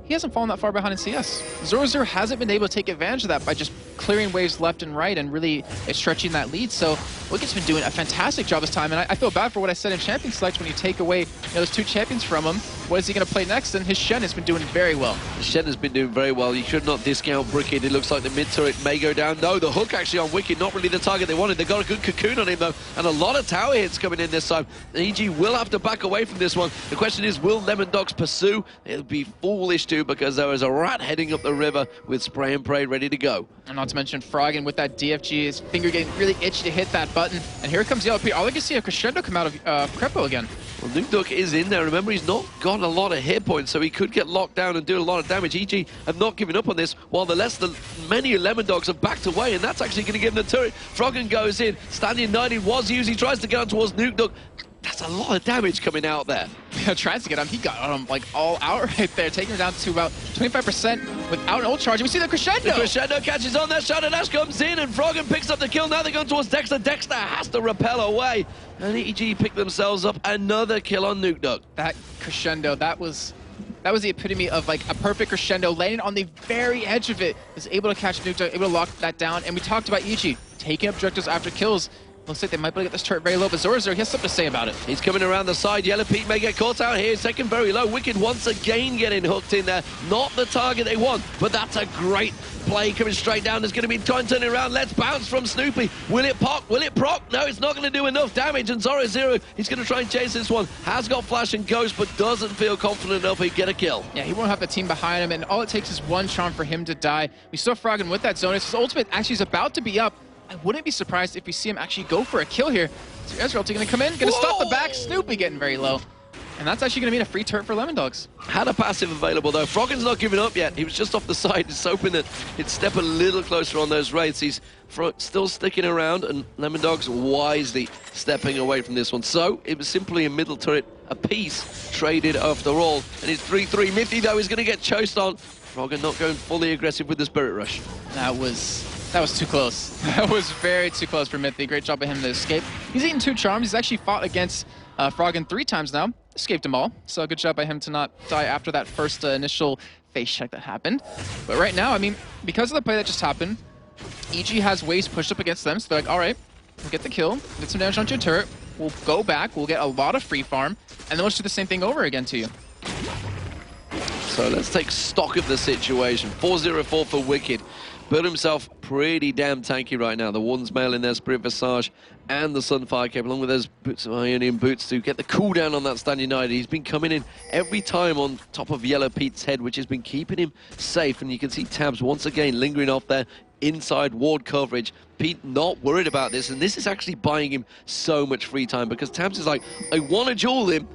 he hasn't fallen that far behind in CS. Zorozero hasn't been able to take advantage of that by just clearing waves left and right and really stretching that lead. So Wicked's been doing a fantastic job this time, and I feel bad for what I said in Champion Select when you take away those 2 champions from him. what is he going to play next? And his Shen has been doing very well. Shen has been doing very well. You should not discount Wickd. It looks like the mid turret may go down. No, the hook actually on Wickd, not really the target they wanted. They got a good cocoon on him though, and a lot of tower hits coming in this time. EG will have to back away from this one. The question is, will Lemondogs pursue? It'll be foolish to, because there is a rat heading up the river with spray and pray ready to go. And not to mention Froggen with that DFG, his finger getting really itchy to hit that button. And here comes Yellowpete. All I can see a crescendo come out of Krepo again. Well, Nukeduck is in there. Remember, he's not got a lot of hit points, so he could get locked down and do a lot of damage. EG have not given up on this, while many Lemondogs have backed away, and that's actually going to give them the turret. Froggen goes in. Standing 90 was used. He tries to get on towards Nukeduck. That's a lot of damage coming out there. Yeah, tries to get him. He got him like all out right there, taking him down to about 25% without an ult charge. We see the crescendo. The crescendo catches on. That Shadow Dash comes in, and Froggen picks up the kill. Now they're going towards Dexter. Dexter has to repel away. And EG pick themselves up another kill on Nukeduck. That crescendo, that was the epitome of like a perfect crescendo, landing on the very edge of it. Was able to catch Nukeduck, able to lock that down. And we talked about EG taking objectives after kills. Looks like they might be able to get this turret very low, but Zorozero, he has something to say about it. He's coming around the side. Yellowpete may get caught out here. Second very low. Wickd once again getting hooked in there. Not the target they want, but that's a great play coming straight down. There's going to be time turning around. Let's bounce from Snoopeh. Will it pop? Will it proc? No, it's not going to do enough damage. And Zorozero, he's going to try and chase this one. Has got flash and ghost, but doesn't feel confident enough he'd get a kill. Yeah, he won't have the team behind him, and all it takes is one charm for him to die. We saw Froggen with that zone. His ultimate actually is about to be up. I wouldn't be surprised if we see him actually go for a kill here. So Ezreal going to come in, going to stop the back. Snoopeh getting very low. And that's actually going to mean a free turret for Lemondogs. Had a passive available though. Froggen's not giving up yet. He was just off the side. He's hoping that he'd step a little closer on those raids. He's still sticking around, and Lemondogs wisely stepping away from this one. So it was simply a middle turret apiece traded after all. And it's 3-3. Mithy though is going to get chased on. Froggen not going fully aggressive with the Spirit Rush. That was too close. That was very too close for Mithy. Great job of him to escape. He's eaten 2 charms. He's actually fought against Froggen 3 times now. Escaped them all. So good job by him to not die after that first initial face check that happened. But right now, I mean, because of the play that just happened, EG has ways pushed up against them. So they're like, all right, we'll get the kill, get some damage onto your turret. We'll go back. We'll get a lot of free farm. And then we'll just do the same thing over again to you. So let's take stock of the situation. 4-0-4 for Wickd. Built himself pretty damn tanky right now. The Warden's Mail in there, Spirit Visage, and the Sunfire Cape, along with those boots of Ionian boots to get the cooldown on that Stand United. He's been coming in every time on top of Yellowpete's head, which has been keeping him safe. And you can see Tabzz once again lingering off there inside ward coverage. Pete not worried about this, and this is actually buying him so much free time, because Tabzz is like, I want to duel him,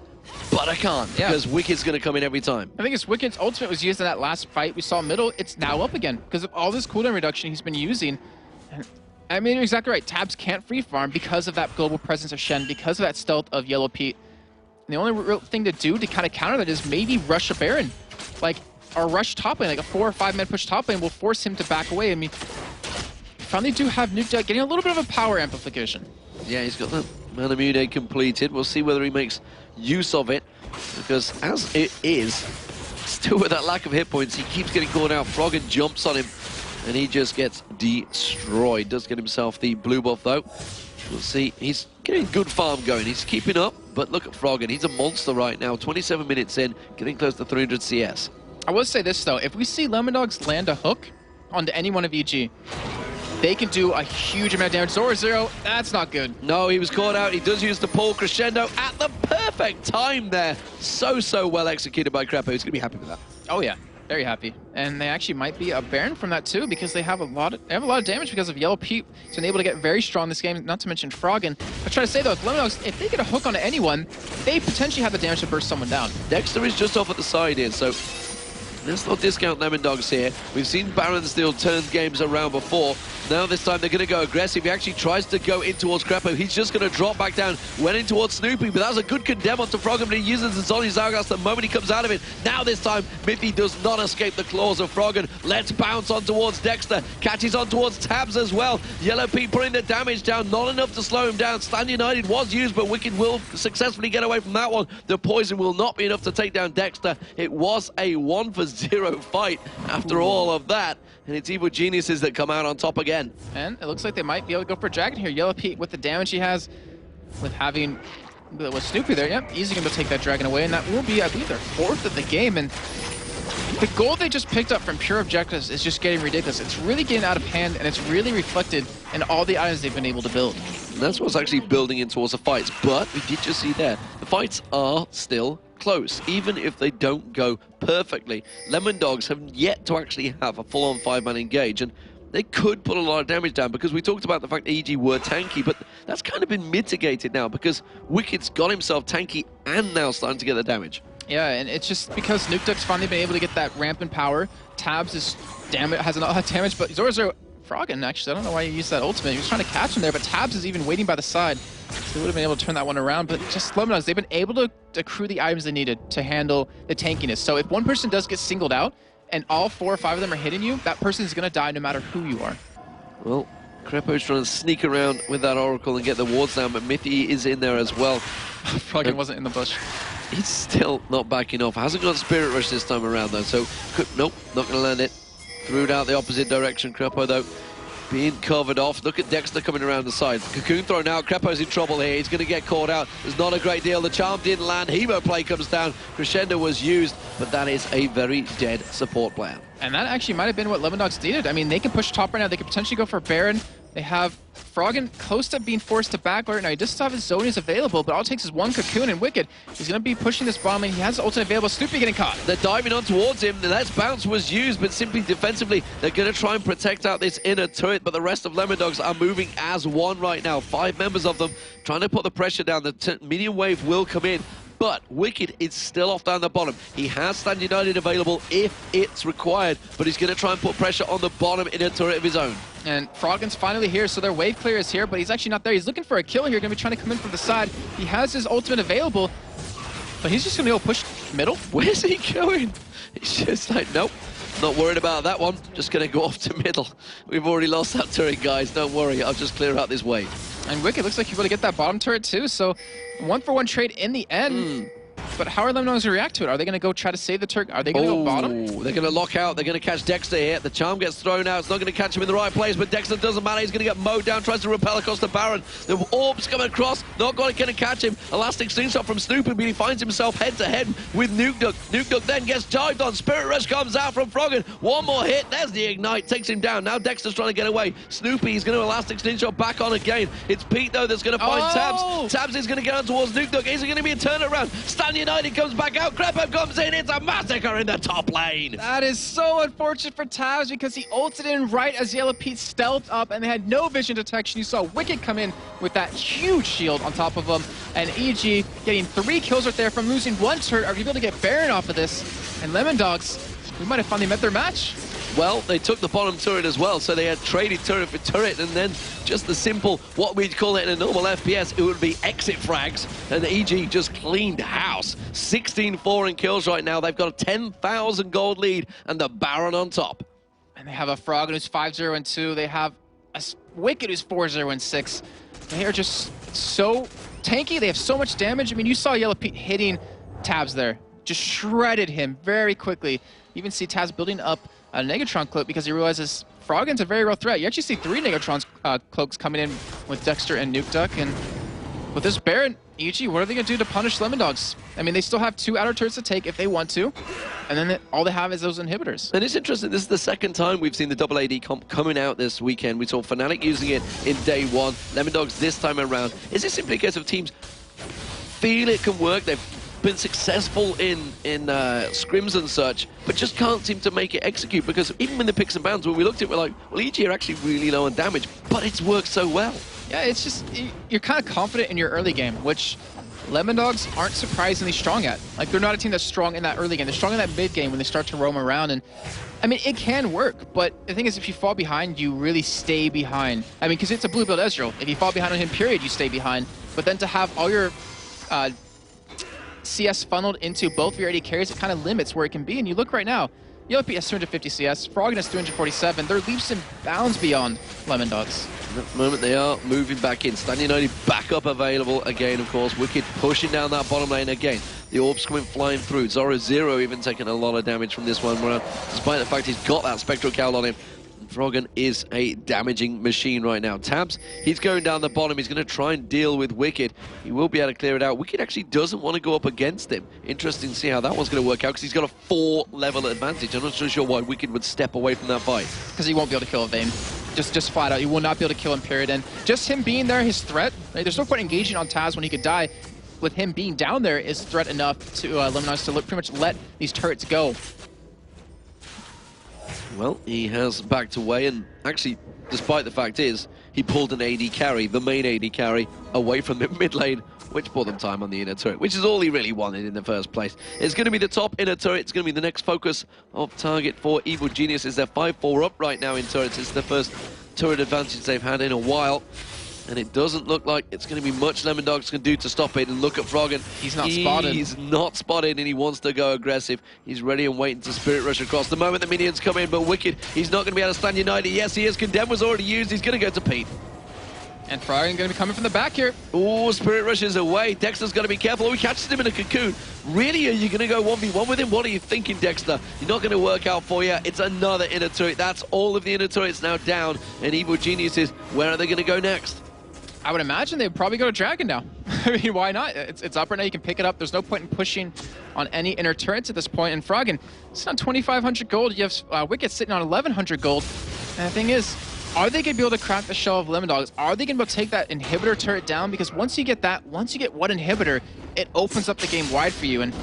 but I can't, because Wicked's going to come in every time. I think it's Wicked's ultimate was used in that last fight we saw middle. It's now up again because of all this cooldown reduction he's been using. And, I mean, you're exactly right. Tabzz can't free farm because of that global presence of Shen, because of that stealth of Yellowpete. And the only real thing to do to kind of counter that is maybe rush a Baron. Like, or rush top lane, like a 4 or 5 man push top lane will force him to back away. I mean, finally do have Nukeduck getting a little bit of a power amplification. Yeah, he's got the Manamune completed. We'll see whether he makes use of it, because as it is, still with that lack of hit points, he keeps getting caught out. Froggen jumps on him, and he just gets destroyed. Does get himself the blue buff, though. We'll see. He's getting good farm going. He's keeping up, but look at Froggen. He's a monster right now. 27 minutes in, getting close to 300 CS. I will say this, though. If we see Lemondogs land a hook onto any one of EG, they can do a huge amount of damage. Zorozero, that's not good. No, he was caught out. He does use the pull crescendo at the perfect time there. So well executed by Krepo. He's going to be happy with that. Oh, yeah. Very happy. And they actually might be a Baron from that, too, because they have a lot of damage because of Yellowpete. He's been able to get very strong this game, not to mention Froggen. I try to say, though, if Lemondogs, if they get a hook onto anyone, they potentially have the damage to burst someone down. Dexter is just off at the side here, so let's not discount Lemondogs here. We've seen Baron Steel turn games around before. Now this time they're going to go aggressive. He actually tries to go in towards Krepo. He's just going to drop back down. Went in towards Snoopeh, but that was a good condemn onto Froggen, but he uses the Zoni Zargas the moment he comes out of it. Now this time, Mithy does not escape the claws of Froggen. Let's bounce on towards Dexter. Catches on towards Tabzz as well. Yellowpete putting the damage down. Not enough to slow him down. Stand United was used, but Wickd will successfully get away from that one. The poison will not be enough to take down Dexter. It was a 1-for-0 fight after all of that. And it's Evil Geniuses that come out on top again. And it looks like they might be able to go for Dragon here. Yellowpete, with the damage he has, with having with Snoopeh there. Yep, easy going to take that dragon away, and that will be, I believe, their 4th of the game. And the gold they just picked up from pure objectives is just getting ridiculous. It's really getting out of hand, and it's really reflected in all the items they've been able to build. And that's what's actually building in towards the fights. But we did just see there, the fights are still close, even if they don't go perfectly. Lemondogs have yet to actually have a full-on 5-man engage, and they could put a lot of damage down, because we talked about the fact EG were tanky, but that's kind of been mitigated now because Wicked's got himself tanky and now starting to get the damage. Yeah, and it's just because Nukeduck's finally been able to get that ramp in power. Tabzz is has a lot of damage, but Zorozero, Froggen, actually, I don't know why you used that ultimate. He was trying to catch him there, but Tabzz is even waiting by the side. So they would have been able to turn that one around, but just Lemondogs, they've been able to accrue the items they needed to handle the tankiness. So if one person does get singled out, and all 4 or 5 of them are hitting you, that person is going to die no matter who you are. Well, Krepo's trying to sneak around with that Oracle and get the wards down, but Mithy is in there as well. Froggen wasn't in the bush. He's still not backing off. Hasn't got Spirit Rush this time around, though, so nope, not going to land it. Threw it out the opposite direction. Krepo, though, being covered off. Look at Dexter coming around the side. Cocoon thrown out. Krepo's in trouble here. He's going to get caught out. There's not a great deal. The charm didn't land. Hemo play comes down. Crescendo was used, but that is a very dead support player. And that actually might have been what Lemondogs needed. I mean, they can push top right now. They could potentially go for Baron. They have Froggen close to being forced to back right now. He does still have his Zonies available, but all it takes is one Cocoon, and Wickd, he's going to be pushing this bomb, and he has the ultimate available. Snoopeh getting caught. They're diving on towards him. The Let's Bounce was used, but simply defensively, they're going to try and protect out this inner turret, but the rest of Lemondogs are moving as one right now. 5 members of them trying to put the pressure down. The minion wave will come in. But Wickd is still off down the bottom. He has Stand United available if it's required, but he's going to try and put pressure on the bottom in a turret of his own. And Froggen's finally here, so their wave clear is here, but he's actually not there. He's looking for a kill here, going to be trying to come in from the side. He has his ultimate available, but he's just going to go push middle. Where's he going? He's just like, nope, not worried about that one. Just going to go off to middle. We've already lost that turret, guys. Don't worry, I'll just clear out this wave. And Wickd looks like he's able to get that bottom turret too, so 1-for-1 trade in the end. But how are Lemondogs going to react to it? Are they going to go try to save the Turk? Are they going to go bottom? They're going to lock out. They're going to catch Dexter here. The charm gets thrown out. It's not going to catch him in the right place, but Dexter doesn't matter. He's going to get mowed down, tries to repel across the Baron. The orb's coming across. Not going to catch him. Elastic slingshot from Snoopeh, but he finds himself head-to-head with Nukeduck. Nukeduck then gets dived on. Spirit Rush comes out from Froggen. One more hit. There's the Ignite. Takes him down. Now Dexter's trying to get away. Snoopeh, he's going to Elastic slingshot back on again. It's Pete, though, that's going to find Tabzz. Tabzz is going to get on towards Nukeduck. Is it going to be a turnaround? Stand United comes back out. Krepo comes in. It's a massacre in the top lane. That is so unfortunate for Tabzz because he ulted in right as Yellowpete stealthed up and they had no vision detection. You saw Wickd come in with that huge shield on top of him, and EG getting 3 kills right there from losing 1 turret. Are you able to get Baron off of this? And Lemondogs, we might have finally met their match. Well, they took the bottom turret as well, so they had traded turret for turret, and then just the simple, what we'd call it in a normal FPS, it would be exit frags, and EG just cleaned house. 16-4 in kills right now. They've got a 10,000 gold lead, and the Baron on top. And they have a Froggen who's 5-0-2. They have a Wickd who's 4-0-6. They are just so tanky. They have so much damage. I mean, you saw Yellowpete hitting Tabzz there. Just shredded him very quickly. You even see Tabzz building up a Negatron cloak because he realizes Froggen's a very real threat. You actually see 3 Negatron cloaks coming in with Dexter and Nukeduck, and with this Baron, EG, what are they going to do to punish Lemondogs? I mean, they still have 2 outer turrets to take if they want to, and then all they have is those inhibitors. And it's interesting, this is the second time we've seen the WND comp coming out this weekend. We saw Fnatic using it in day 1, Lemondogs this time around. Is it simply a case of teams feel it can work? They've been successful in scrims and such, but just can't seem to make it execute, because even when the picks and bans, when we looked at it, we're like, well, EG are actually really low on damage, but it's worked so well. Yeah, it's just, you're kind of confident in your early game, which Lemondogs aren't surprisingly strong at. Like, they're not a team that's strong in that early game. They're strong in that mid game when they start to roam around, and I mean, it can work, but the thing is, if you fall behind, you really stay behind. I mean, because it's a blue build Ezreal. If you fall behind on him, period, you stay behind. But then to have all your CS funneled into both of your AD carries, it kind of limits where it can be. And you look right now, Yellowpete has 250 CS, Froggen has 347. They're leaps and bounds beyond Lemondogs. At the moment, they are moving back in. Stand United back up available again, of course. Wickd pushing down that bottom lane again. The orbs coming flying through. Zorozero even taking a lot of damage from this one, despite the fact he's got that Spectral Cowl on him. Froggen is a damaging machine right now. Tabzz, he's going down the bottom. He's going to try and deal with Wickd. He will be able to clear it out. Wickd actually doesn't want to go up against him. Interesting to see how that one's going to work out because he's got a 4-level advantage. I'm not so sure why Wickd would step away from that fight. Because he won't be able to kill a Vayne. Just flat out. He will not be able to kill him, period. And just him being there, his threat, right? There's no point engaging on Tabzz when he could die. With him being down there is threat enough to Lemondogs to pretty much let these turrets go. Well, he has backed away, and actually, despite the fact is, he pulled an AD carry, the main AD carry, away from the mid lane, which bought them time on the inner turret, which is all he really wanted in the first place. It's going to be the top inner turret. It's going to be the next focus of target for Evil Geniuses. They're 5-4 up right now in turrets. It's the first turret advantage they've had in a while. And it doesn't look like it's going to be much Lemondogs can do to stop it. And look at Froggen. He's not spotted. He's not spotted, and he wants to go aggressive. He's ready and waiting to Spirit Rush across. The moment the minions come in, but Wickd, he's not going to be able to stand united. Yes, he is. Condemn was already used. He's going to go to Pete. And Froggen going to be coming from the back here. Oh, Spirit Rush is away. Dexter's got to be careful. Oh, he catches him in a cocoon. Really, are you going to go 1v1 with him? What are you thinking, Dexter? You're not going to work out for you. It's another inner turret. That's all of the inner turrets now down. And Evil Geniuses, where are they going to go next? I would imagine they'd probably go to Dragon now. I mean, why not? It's up right now. You can pick it up. There's no point in pushing on any inner turrets at this point. And Froggen, it's on 2,500 gold. You have Wickd sitting on 1,100 gold. And the thing is, are they going to be able to crack the shell of Lemondogs? Are they going to be able to take that inhibitor turret down? Because once you get one inhibitor, it opens up the game wide for you. And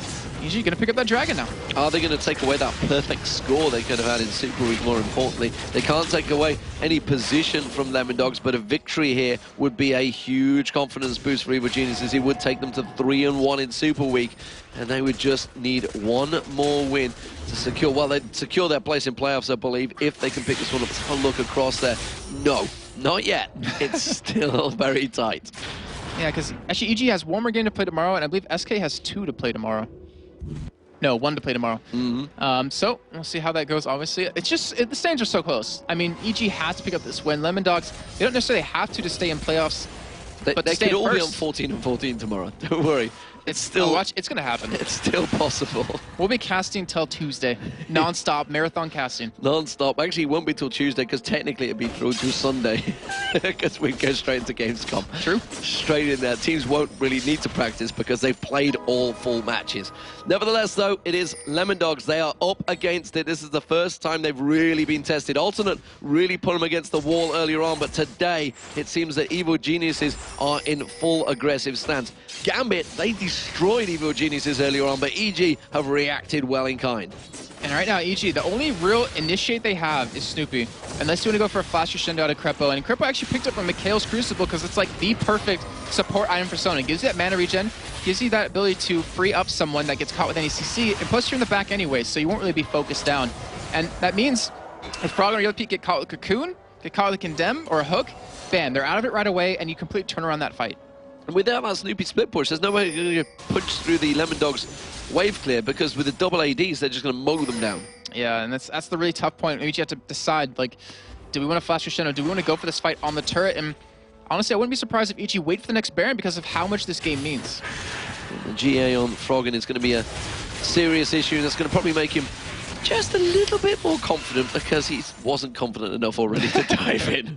usually you're going to pick up that Dragon now. Are they going to take away that perfect score they could have had in Super Week, more importantly? They can't take away any position from Lemondogs, but a victory here would be a huge confidence boost for Evil Geniuses. It would take them to 3-1 in Super Week, and they would just need one more win to secure, well, they'd secure their place in playoffs, I believe, if they can pick this one up. Have a look across there. No, not yet. It's still very tight. Yeah, because actually EG has one more game to play tomorrow, and I believe SK has 2 to play tomorrow. No, 1 to play tomorrow. So we'll see how that goes. Obviously, it's just the stands are so close. I mean, EG has to pick up this win. Lemondogs, they don't necessarily have to stay in playoffs, but they could all be on 14-14 tomorrow. Don't worry. It's still it's gonna happen. It's still possible. We'll be casting till Tuesday, non-stop marathon casting. Non-stop. Actually, it won't be till Tuesday because technically it'd be through to Sunday because we go straight into Gamescom. True. Straight in there. Teams won't really need to practice because they've played all full matches. Nevertheless, though, it is Lemondogs. They are up against it. This is the first time they've really been tested. Alternate really put them against the wall earlier on, but today it seems that Evil Geniuses are in full aggressive stance. Gambit, they destroyed Evil Geniuses earlier on, but EG have reacted well in kind. And right now, EG, the only real initiate they have is Snoopeh. Unless you want to go for a flash crescendo out of Krepo. And Krepo actually picked up a Mikhail's Crucible because it's like the perfect support item for Sona. It gives you that mana regen, gives you that ability to free up someone that gets caught with any CC, and plus you're in the back anyway, so you won't really be focused down. And that means if Froggen or Yellowpete get caught with Cocoon, get caught with a Condemn or a Hook, bam, they're out of it right away, and you completely turn around that fight. Without that Snoopeh split push, there's no way you're going to punch through the Lemondogs wave clear because with the double ADs, they're just going to mow them down. Yeah, and that's the really tough point. Maybe you have to decide, like, do we want to flash crescendo? Do we want to go for this fight on the turret? And honestly, I wouldn't be surprised if EG wait for the next Baron because of how much this game means. The GA on Froggen is going to be a serious issue, and that's going to probably make him just a little bit more confident because he wasn't confident enough already to dive in.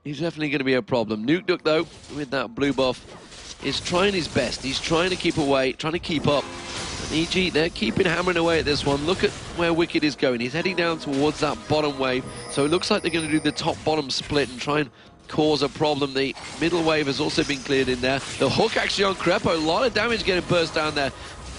He's definitely going to be a problem. Nukeduck, though, with that blue buff, is trying his best. He's trying to keep away, trying to keep up. And EG, they're keeping hammering away at this one. Look at where Wickd is going. He's heading down towards that bottom wave. So it looks like they're going to do the top-bottom split and try and cause a problem. The middle wave has also been cleared in there. The hook actually on Krepo. A lot of damage getting burst down there.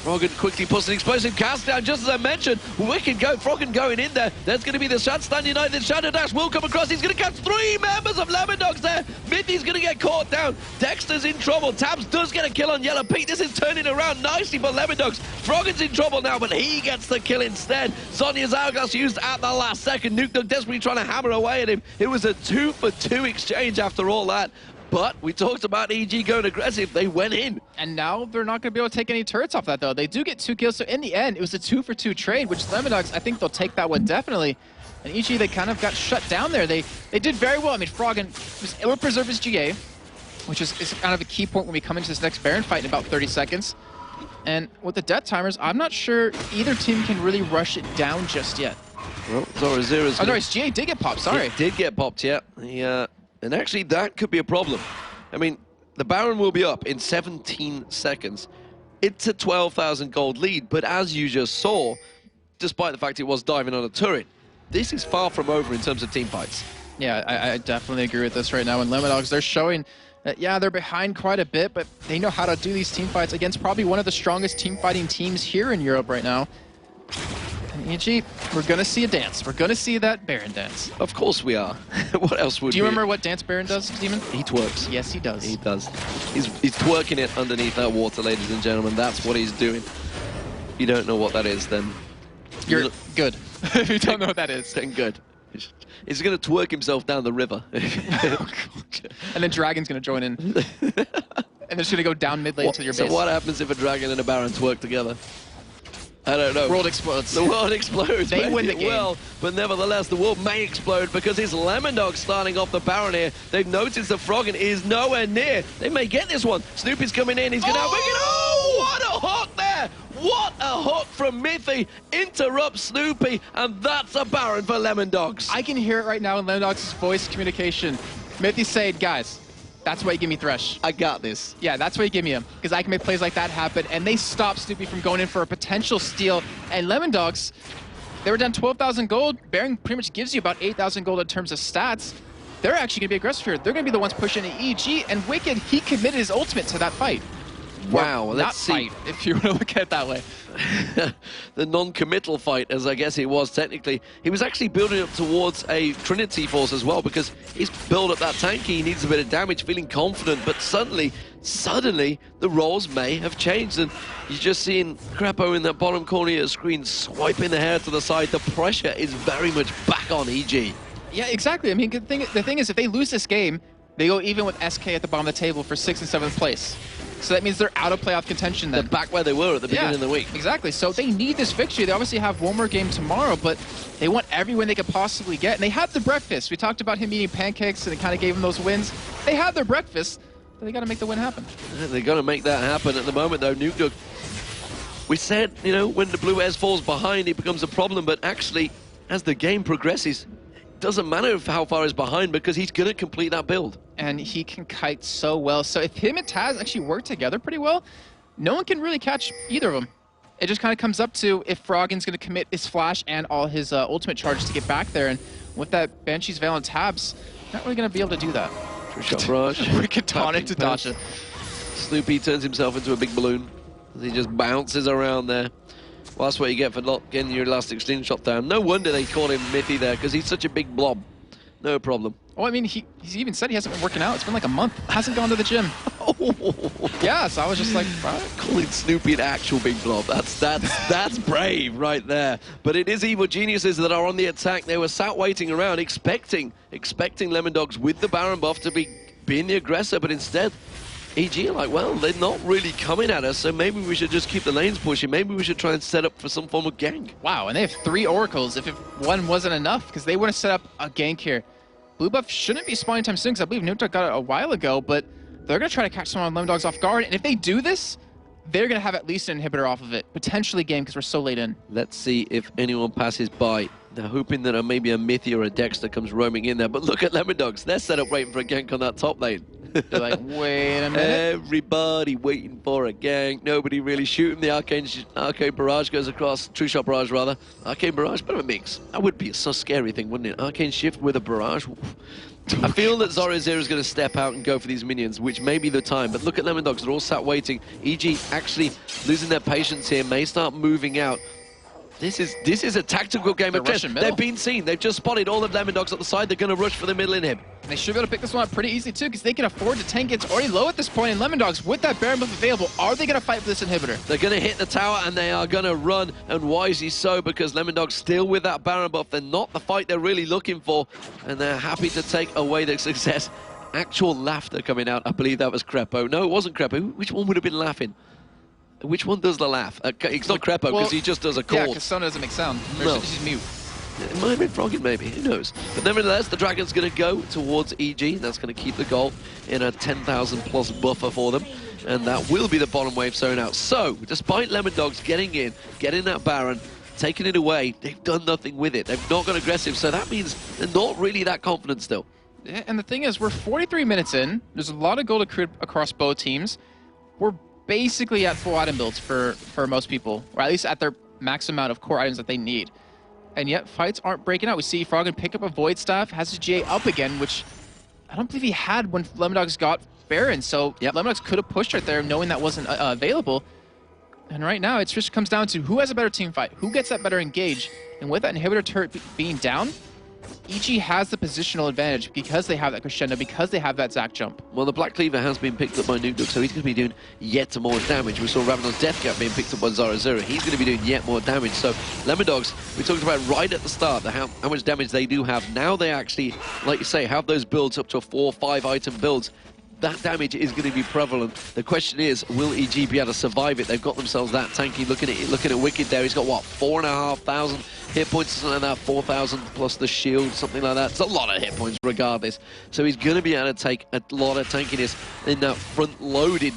Froggen quickly puts an explosive cast down, just as I mentioned. Froggen going in there. There's going to be the Shadstand United. Shadow Dash will come across. He's going to catch 3 members of Lemondogs there. Mithy's going to get caught down. Dexter's in trouble. Tabzz does get a kill on Yellowpete. This is turning around nicely for Lemondogs. Froggen's in trouble now, but he gets the kill instead. Sonya's Hourglass used at the last second. Nukeduck desperately trying to hammer away at him. It was a 2-for-2 exchange after all that. But we talked about EG going aggressive. They went in. And now they're not going to be able to take any turrets off that, though. They do get 2 kills. So in the end, it was a 2-for-2 trade, which Lemondogs, I think they'll take that one definitely. And EG, they kind of got shut down there. They did very well. I mean, Froggen was able to preserve his GA, which is kind of a key point when we come into this next Baron fight in about 30 seconds. And with the death timers, I'm not sure either team can really rush it down just yet. Well, Zorozero's... Oh, no, his GA did get popped, sorry. It did get popped, yeah. And actually, that could be a problem. I mean, the Baron will be up in 17 seconds. It's a 12,000 gold lead, but as you just saw, despite the fact it was diving on a turret, this is far from over in terms of team fights. Yeah, I definitely agree with this right now. And Lemondogs, they're showing that, yeah, they're behind quite a bit, but they know how to do these team fights against probably one of the strongest team fighting teams here in Europe right now. And EG, we're going to see a dance. We're going to see that Baron dance. Of course we are. What else would Do you remember what dance Baron does, Demon? He twerks. Yes, he does. He does. He's twerking it underneath that water, ladies and gentlemen. That's what he's doing. If you don't know what that is, then... You're good. If you don't know what that is. Then good. He's going to twerk himself down the river. And then Dragon's going to join in. And they're just going to go down mid lane to your base. So what happens if a Dragon and a Baron twerk together? I don't know. The world explodes. The world explodes. They win the game. Well, but nevertheless, the world may explode because it's Lemondogs starting off the Baron here. They've noticed that Froggen is nowhere near. They may get this one. Snoopeh's coming in. He's going to have Wickd. Oh, what a hook there. What a hook from Mithy. Interrupts Snoopeh, and that's a Baron for Lemondogs. I can hear it right now in Lemondogs' voice communication. Mithy saying, guys, that's why you give me Thresh. I got this. Yeah, that's why you give me him, because I can make plays like that happen, and they stop Snoopeh from going in for a potential steal. And Lemondogs, they were down 12,000 gold. Baron pretty much gives you about 8,000 gold in terms of stats. They're actually going to be aggressive here. They're going to be the ones pushing the EG, and Wickd, he committed his ultimate to that fight. Wow, Or let's see. Fight, if you want to look at it that way. The non-committal fight, as I guess it was technically. He was actually building up towards a Trinity Force as well, because he's built up that tanky, he needs a bit of damage, feeling confident, but suddenly, the roles may have changed, and you're just seeing Krepo in that bottom corner of the screen swiping the hair to the side. The pressure is very much back on EG. Yeah, exactly. I mean, the thing is, if they lose this game, they go even with SK at the bottom of the table for 6th and 7th place. So that means they're out of playoff contention then. They're back where they were at the beginning of the week. Exactly. So they need this victory. They obviously have one more game tomorrow, but they want every win they could possibly get. And they had the breakfast. We talked about him eating pancakes, and it kind of gave him those wins. They had their breakfast, but they got to make the win happen. Yeah, they got to make that happen. At the moment, though, Nukeduck, we said, you know, when the blue S falls behind, it becomes a problem. But actually, as the game progresses, it doesn't matter how far he's behind, because he's going to complete that build. And he can kite so well. So if him and Tabzz actually work together pretty well, no one can really catch either of them. It just kind of comes up to if Froggen's going to commit his flash and all his ultimate charges to get back there. And with that Banshee's Veil and Tabzz, not really going to be able to do that. Shot barrage. Wickd tonic to Dasha. Snoopeh turns himself into a big balloon. He just bounces around there. Well, that's what you get for not getting your elastic slingshot down. No wonder they call him Mithy there, because he's such a big blob. No problem. Well, I mean, he's even said he hasn't been working out. It's been like a month. Hasn't gone to the gym. Yeah, so I was just like, calling Snoopeh an actual big blob. That's brave right there. But it is Evil Geniuses that are on the attack. They were sat waiting around, expecting Lemondogs with the Baron buff to be being the aggressor, but instead, EG are like, well, they're not really coming at us, so maybe we should just keep the lanes pushing. Maybe we should try and set up for some form of gank. Wow, and they have 3 oracles. If one wasn't enough, because they want to set up a gank here. Blue buff shouldn't be spawning time soon, because I believe Nukeduck got it a while ago, but they're going to try to catch some of Lemondogs off guard, and if they do this, they're going to have at least an inhibitor off of it. Potentially game, because we're so late in. Let's see if anyone passes by. They're hoping that maybe a Mithy or a Dexter comes roaming in there, but look at Lemondogs. They're set up waiting for a gank on that top lane. They're like, wait a minute. Everybody waiting for a gank. Nobody really shooting. The Arcane Barrage goes across. True Shot Barrage, rather. Arcane Barrage, bit of a mix. That would be a so scary thing, wouldn't it? Arcane Shift with a Barrage. I feel that Zorozero is going to step out and go for these minions, which may be the time. But look at Lemondogs. They're all sat waiting. EG actually losing their patience here. May start moving out. This is a tactical game of chess. They've been seen. They've just spotted all the Lemondogs at the side. They're going to rush for the middle inhib. And they should be able to pick this one up pretty easy, too, because they can afford to tank. It's already low at this point, and Lemondogs, with that Baron buff available, are they going to fight for this inhibitor? They're going to hit the tower, and they are going to run, and wisely so, because Lemondogs still with that Baron buff. They're not the fight they're really looking for, and they're happy to take away their success. Actual laughter coming out. I believe that was Krepo. No, it wasn't Krepo. Which one would have been laughing? Which one does the laugh? It's not Krepo, because he just does a chord. Yeah, because Sona doesn't make sound. No. She's mute. It might have been Froggen, maybe. Who knows? But nevertheless, the Dragon's going to go towards EG. That's going to keep the goal in a 10,000 plus buffer for them. And that will be the bottom wave zone out. So, despite Lemondogs getting in, getting that Baron, taking it away, they've done nothing with it. They've not gone aggressive, so that means they're not really that confident still. Yeah, and the thing is, we're 43 minutes in. There's a lot of gold accrued across both teams. We're basically at full item builds for most people, or at least at their max amount of core items that they need. And yet, fights aren't breaking out. We see Froggen pick up a Void Staff, has his GA up again, which I don't believe he had when Lemondogs got Baron. So Lemondogs could have pushed right there, knowing that wasn't available. And right now, it just comes down to who has a better team fight, who gets that better engage. And with that inhibitor turret being down, EG has the positional advantage because they have that crescendo, because they have that Zac jump. Well, the Black Cleaver has been picked up by Nukeduck, so he's going to be doing yet more damage. We saw Ravenon's Death Cap being picked up by Zorozero. He's going to be doing yet more damage. So Lemondogs, we talked about right at the start how much damage they do have. Now they actually, like you say, have those builds up to 4 or 5 item builds. That damage is going to be prevalent. The question is, will EG be able to survive it? They've got themselves that tanky. Looking at Wickd there, he's got what, 4,500 hit points, something like that, 4,000 plus the shield, something like that. It's a lot of hit points regardless. So he's going to be able to take a lot of tankiness in that front-loaded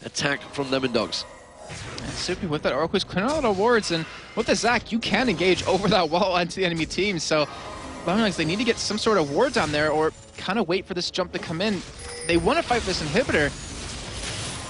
attack from Lemondogs. And Snoopeh with that Oracle is clearing out of wards, and with the Zac, you can engage over that wall onto the enemy team. So Lemondogs, they need to get some sort of ward down there, or kind of wait for this jump to come in. They want to fight this inhibitor.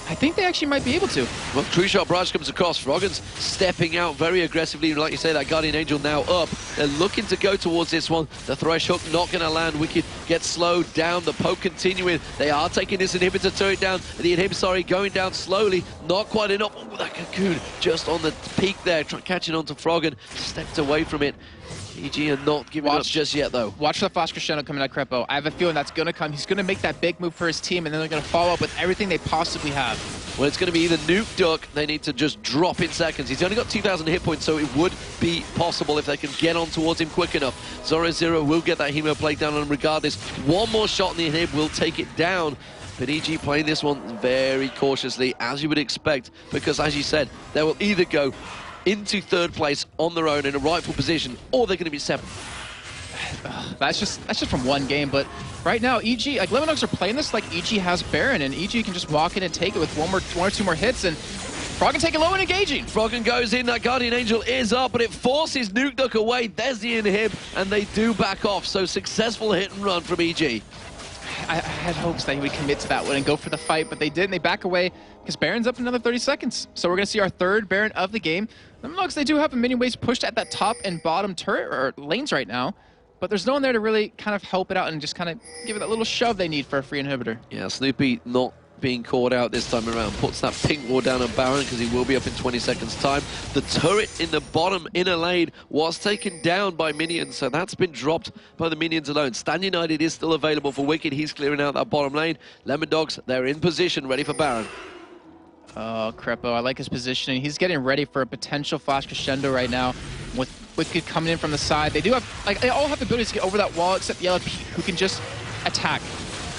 I think they actually might be able to. Well, True Shot Barrage comes across. Froggen's stepping out very aggressively. Like you say, that Guardian Angel now up. They're looking to go towards this one. The Thresh Hook not going to land. Wickd gets slowed down. The poke continuing. They are taking this inhibitor turret down. The inhibitor, going down slowly. Not quite enough. Oh, that Cocoon just on the peak there, catching onto Froggen. Stepped away from it. EG are not giving up just yet, though. Watch the flash crescendo coming at Krepo. I have a feeling that's going to come. He's going to make that big move for his team, and then they're going to follow up with everything they possibly have. Well, it's going to be either Nukeduck. They need to just drop in seconds. He's only got 2,000 hit points, so it would be possible if they can get on towards him quick enough. Zorozero will get that Hemo Plague down on him regardless. One more shot in the inhib will take it down. But EG playing this one very cautiously, as you would expect, because, as you said, they will either go into third place on their own in a rightful position, or they're going to be 7th. That's just from one game, but right now EG, like Lemondogs are playing this like EG has Baron, and EG can just walk in and take it with one or two more hits, and Froggen taking low and engaging. Froggen goes in, that Guardian Angel is up, but it forces Nukeduck away. There's the inhib, and they do back off, so successful hit and run from EG. I had hopes that he would commit to that one and go for the fight, but they didn't. They back away because Baron's up in another 30 seconds. So we're going to see our third Baron of the game. Lemondogs, they do have in many ways pushed at that top and bottom turret or lanes right now, but there's no one there to really kind of help it out and just kind of give it that little shove they need for a free inhibitor. Yeah, Snoopeh not being caught out this time around, puts that pink wall down on Baron because he will be up in 20 seconds time. The turret in the bottom inner lane was taken down by minions, so that's been dropped by the minions alone. Stand United is still available for Wickd. He's clearing out that bottom lane. Lemondogs, they're in position, ready for Baron. Oh, Krepo, I like his positioning. He's getting ready for a potential flash crescendo right now with Wickd coming in from the side. They do have, like, they all have the ability to get over that wall except Yellowpete, who can just attack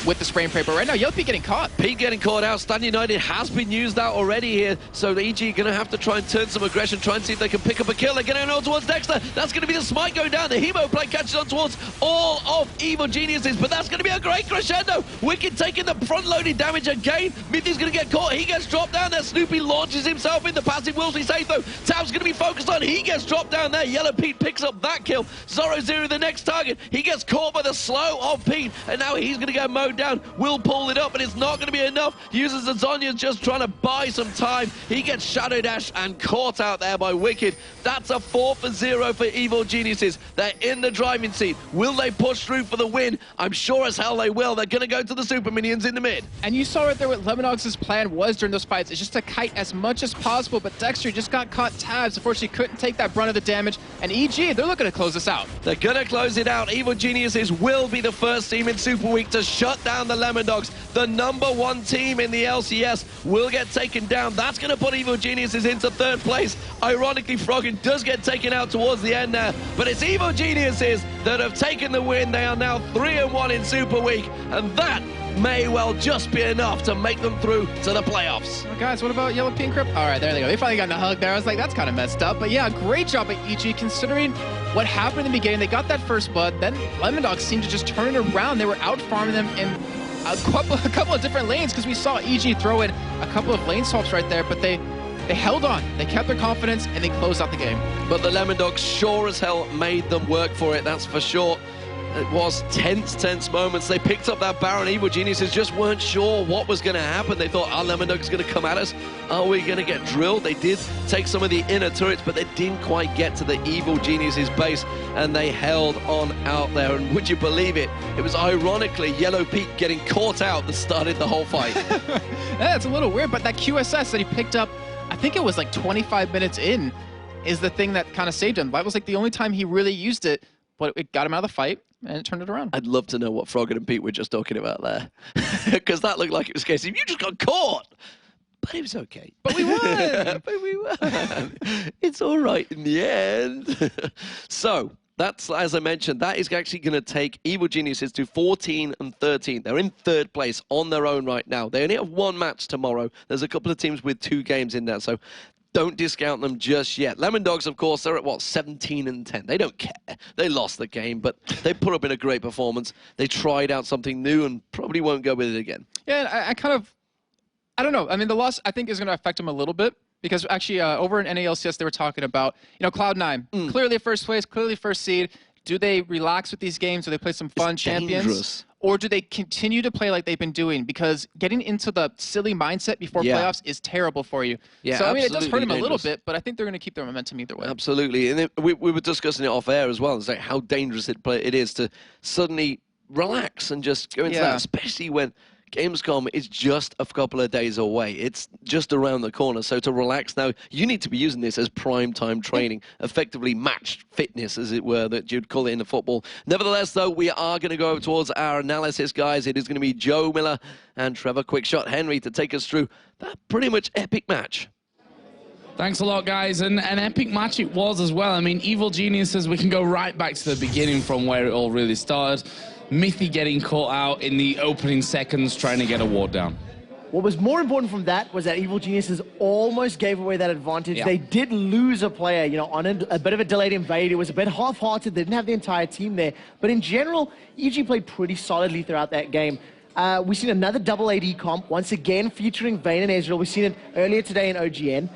with the spray and pray, but right now Yellowpete getting caught. Pete getting caught out. Stand United has been used out already here, so the EG are going to have to try and turn some aggression, try and see if they can pick up a kill. They're getting on towards Dexter. That's going to be the smite going down. The Hemo Plague catches on towards all of Evil Geniuses, but that's going to be a great crescendo. Wickd taking the front-loaded damage again. Mithy's going to get caught. He gets dropped down there. Snoopeh launches himself in. The passive will be safe, though. Tabzz going to be focused on. He gets dropped down there. Yellowpete picks up that kill. Zorozero, the next target. He gets caught by the slow of Pete, and now he's going to get mowed down. Will pull it up, but it's not going to be enough. Uses the Zhonya's just trying to buy some time. He gets Shadow Dash and caught out there by Wickd. That's a 4-for-0 for Evil Geniuses. They're in the driving seat. Will they push through for the win? I'm sure as hell they will. They're going to go to the Super Minions in the mid. And you saw right there what Lemondogs' plan was during those fights. It's just to kite as much as possible, but Dexter just got caught Tabzz. Unfortunately, couldn't take that brunt of the damage. And EG, they're looking to close this out. They're going to close it out. Evil Geniuses will be the first team in Super Week to shut down the Lemondogs. The #1 team in the LCS will get taken down. That's going to put Evil Geniuses into third place. Ironically, Froggen does get taken out towards the end there, but it's Evil Geniuses that have taken the win. They are now 3-1 in Super Week, and that may well just be enough to make them through to the playoffs. Oh, guys, what about Yellowpete and Krepo? All right, there they go. They finally got in a hug there. I was like, that's kind of messed up. But yeah, great job at EG considering what happened in the beginning. They got that first blood. Then Lemondogs seemed to just turn it around. They were out farming them in a couple of different lanes because we saw EG throw in a couple of lane swaps right there, but they held on. They kept their confidence, and they closed out the game. But the Lemondogs sure as hell made them work for it, that's for sure. It was tense moments. They picked up that Baron. Evil Geniuses just weren't sure what was going to happen. They thought, are Lemondogs going to come at us? Are we going to get drilled? They did take some of the inner turrets, but they didn't quite get to the Evil Geniuses base, and they held on out there. And would you believe it? It was ironically Yellowpete getting caught out that started the whole fight. Yeah, it's a little weird, but that QSS that he picked up, I think it was like 25 minutes in, is the thing that kind of saved him. That was like the only time he really used it, but it got him out of the fight. And it turned it around. I'd love to know what Froggen and Pete were just talking about there. Because that looked like it was a case of, you just got caught. But it was okay. But we won. But we won. It's all right in the end. So, that's, as I mentioned, that is actually going to take Evil Geniuses to 14 and 13. They're in third place on their own right now. They only have one match tomorrow. There's a couple of teams with 2 games in there. So, don't discount them just yet. Lemondogs, of course, they're at, what, 17 and 10. They don't care. They lost the game, but they put up in a great performance. They tried out something new and probably won't go with it again. Yeah, I don't know. I mean, the loss, I think, is going to affect them a little bit because actually over in LCS, they were talking about, Cloud9. Clearly first place, clearly first seed. Do they relax with these games? Do they play some fun champions? Dangerous. Or do they continue to play like they've been doing? Because getting into the silly mindset before playoffs is terrible for you. Yeah, so, I mean, it does hurt them a little bit, but I think they're going to keep their momentum either way. Absolutely. And we were discussing it off air as well. It's like how dangerous it is to suddenly relax and just go into that, especially when Gamescom is just a couple of days away. It's just around the corner. So to relax now, you need to be using this as prime time training, effectively matched fitness, as it were, that you'd call it in the football. Nevertheless, though, we are going to go over towards our analysis, guys. It is going to be Joe Miller and Trevor Quickshot Henry to take us through that pretty much epic match. Thanks a lot, guys, and an epic match it was as well. I mean, Evil Geniuses, we can go right back to the beginning from where it all really started. Mithy getting caught out in the opening seconds trying to get a ward down. What was more important from that was that Evil Geniuses almost gave away that advantage. Yeah. They did lose a player, on a bit of a delayed invade. It was a bit half-hearted. They didn't have the entire team there. But in general, EG played pretty solidly throughout that game. We've seen another double AD comp, once again featuring Vayne and Ezreal. We've seen it earlier today in OGN.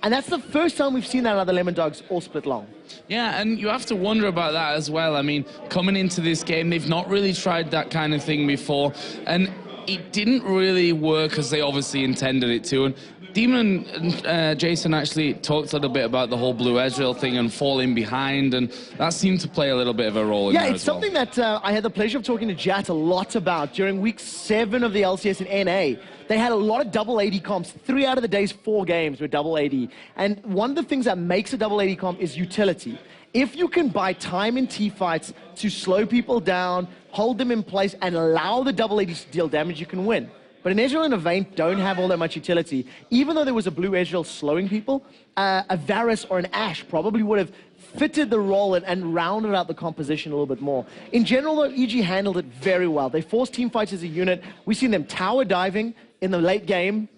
And that's the first time we've seen that out of the Lemondogs all split long. Yeah, and you have to wonder about that as well. I mean, coming into this game, they've not really tried that kind of thing before, and it didn't really work as they obviously intended it to. And Demon and Jason actually talked a little bit about the whole Blue Ezreal thing and falling behind, and that seemed to play a little bit of a role in there as well. Yeah, it's something that I had the pleasure of talking to Jat a lot about during week 7 of the LCS in NA. They had a lot of double AD comps. 3 out of the day's 4 games were double AD. And one of the things that makes a double AD comp is utility. If you can buy time in T-fights to slow people down, hold them in place, and allow the double AD to deal damage, you can win. But an Ezreal and a Vayne don't have all that much utility. Even though there was a blue Ezreal slowing people, a Varus or an Ashe probably would have fitted the role and rounded out the composition a little bit more. In general, though, EG handled it very well. They forced team fights as a unit. We've seen them tower diving in the late game.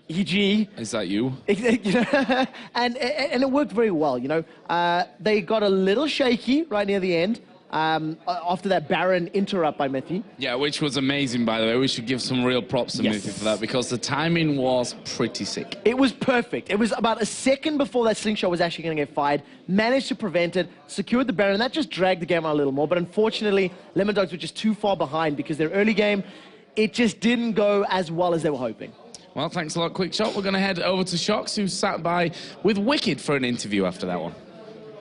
EG. Is that you? and it worked very well, They got a little shaky right near the end. After that Baron interrupt by Mithy. Yeah, which was amazing, by the way. We should give some real props to Mithy for that, because the timing was pretty sick. It was perfect. It was about a second before that slingshot was actually going to get fired. Managed to prevent it, secured the Baron, and that just dragged the game out a little more. But unfortunately, Lemondogs were just too far behind because their early game, it just didn't go as well as they were hoping. Well, thanks a lot, Quickshot. We're going to head over to Shox, who sat by with Wickd for an interview after that one.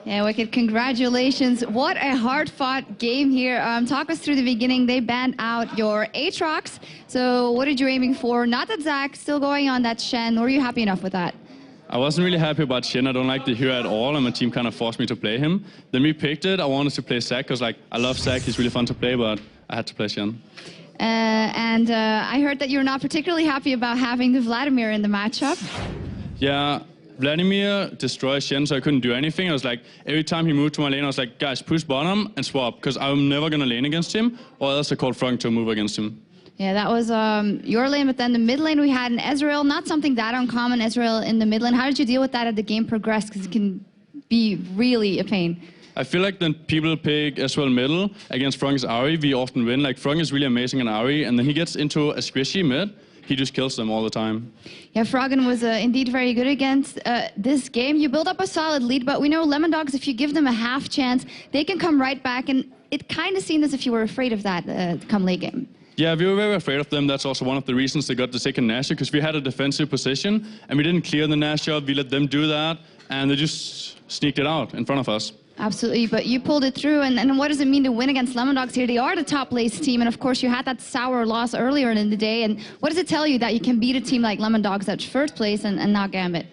Yeah, Wickd, congratulations. What a hard-fought game here. Talk us through the beginning. They banned out your Aatrox. So what did you aiming for? Not that Zac, still going on that Shen. Were you happy enough with that? I wasn't really happy about Shen. I don't like the hero at all, and my team kind of forced me to play him. Then we picked it. I wanted to play Zac because, I love Zac. He's really fun to play, but I had to play Shen. I heard that you're not particularly happy about having the Vladimir in the matchup. Yeah. Vladimir destroyed Shen, so I couldn't do anything. I was like, every time he moved to my lane, I was like, guys, push bottom and swap, because I'm never going to lane against him, or else I called Froggen to move against him. Yeah, that was your lane, but then the mid lane we had in Ezreal, not something that uncommon, Ezreal in the mid lane. How did you deal with that as the game progressed? Because it can be really a pain. I feel like when people pick Ezreal middle against Froggen's Ahri, we often win. Like, Froggen is really amazing in Ahri, and then he gets into a squishy mid, he just kills them all the time. Yeah, Froggen was indeed very good against this game. You build up a solid lead, but we know Lemondogs, if you give them a half chance, they can come right back, and it kind of seemed as if you were afraid of that come late game. Yeah, we were very afraid of them. That's also one of the reasons they got the second Nashor, because we had a defensive position, and we didn't clear the Nashor. We let them do that, and they just sneaked it out in front of us. Absolutely, but you pulled it through, and what does it mean to win against Lemondogs here? They are the top place team, and of course you had that sour loss earlier in the day, and what does it tell you that you can beat a team like Lemondogs that's first place and not Gambit?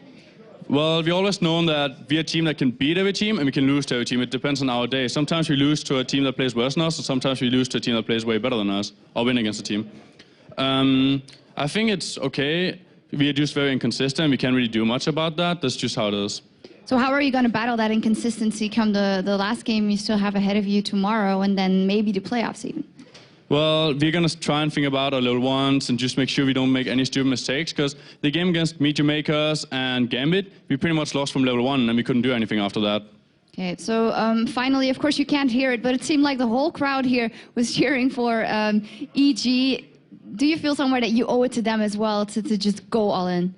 Well, we always known that we're a team that can beat every team and we can lose to every team. It depends on our day. Sometimes we lose to a team that plays worse than us, and sometimes we lose to a team that plays way better than us, or win against a team. I think it's okay. We are just very inconsistent. We can't really do much about that. That's just how it is. So how are you going to battle that inconsistency come the last game you still have ahead of you tomorrow, and then maybe the playoffs even? Well, we're going to try and think about our level ones and just make sure we don't make any stupid mistakes, because the game against Meteor Makers and Gambit, we pretty much lost from level 1 and we couldn't do anything after that. Okay, so finally, of course you can't hear it, but it seemed like the whole crowd here was cheering for EG. Do you feel somewhere that you owe it to them as well to just go all in?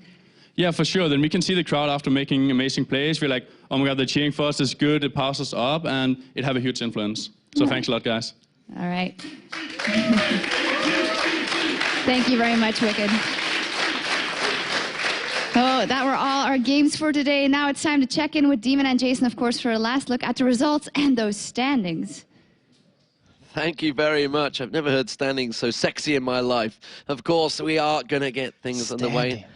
Yeah, for sure. Then we can see the crowd after making amazing plays. We're like, oh my God, they're cheering for us. It's good. It powers us up, and it have a huge influence. So thanks a lot, guys. All right. Thank you very much, Wickd. So that were all our games for today. Now it's time to check in with Demon and Jason, of course, for a last look at the results and those standings. Thank you very much. I've never heard standings so sexy in my life. Of course, we are going to get things underway.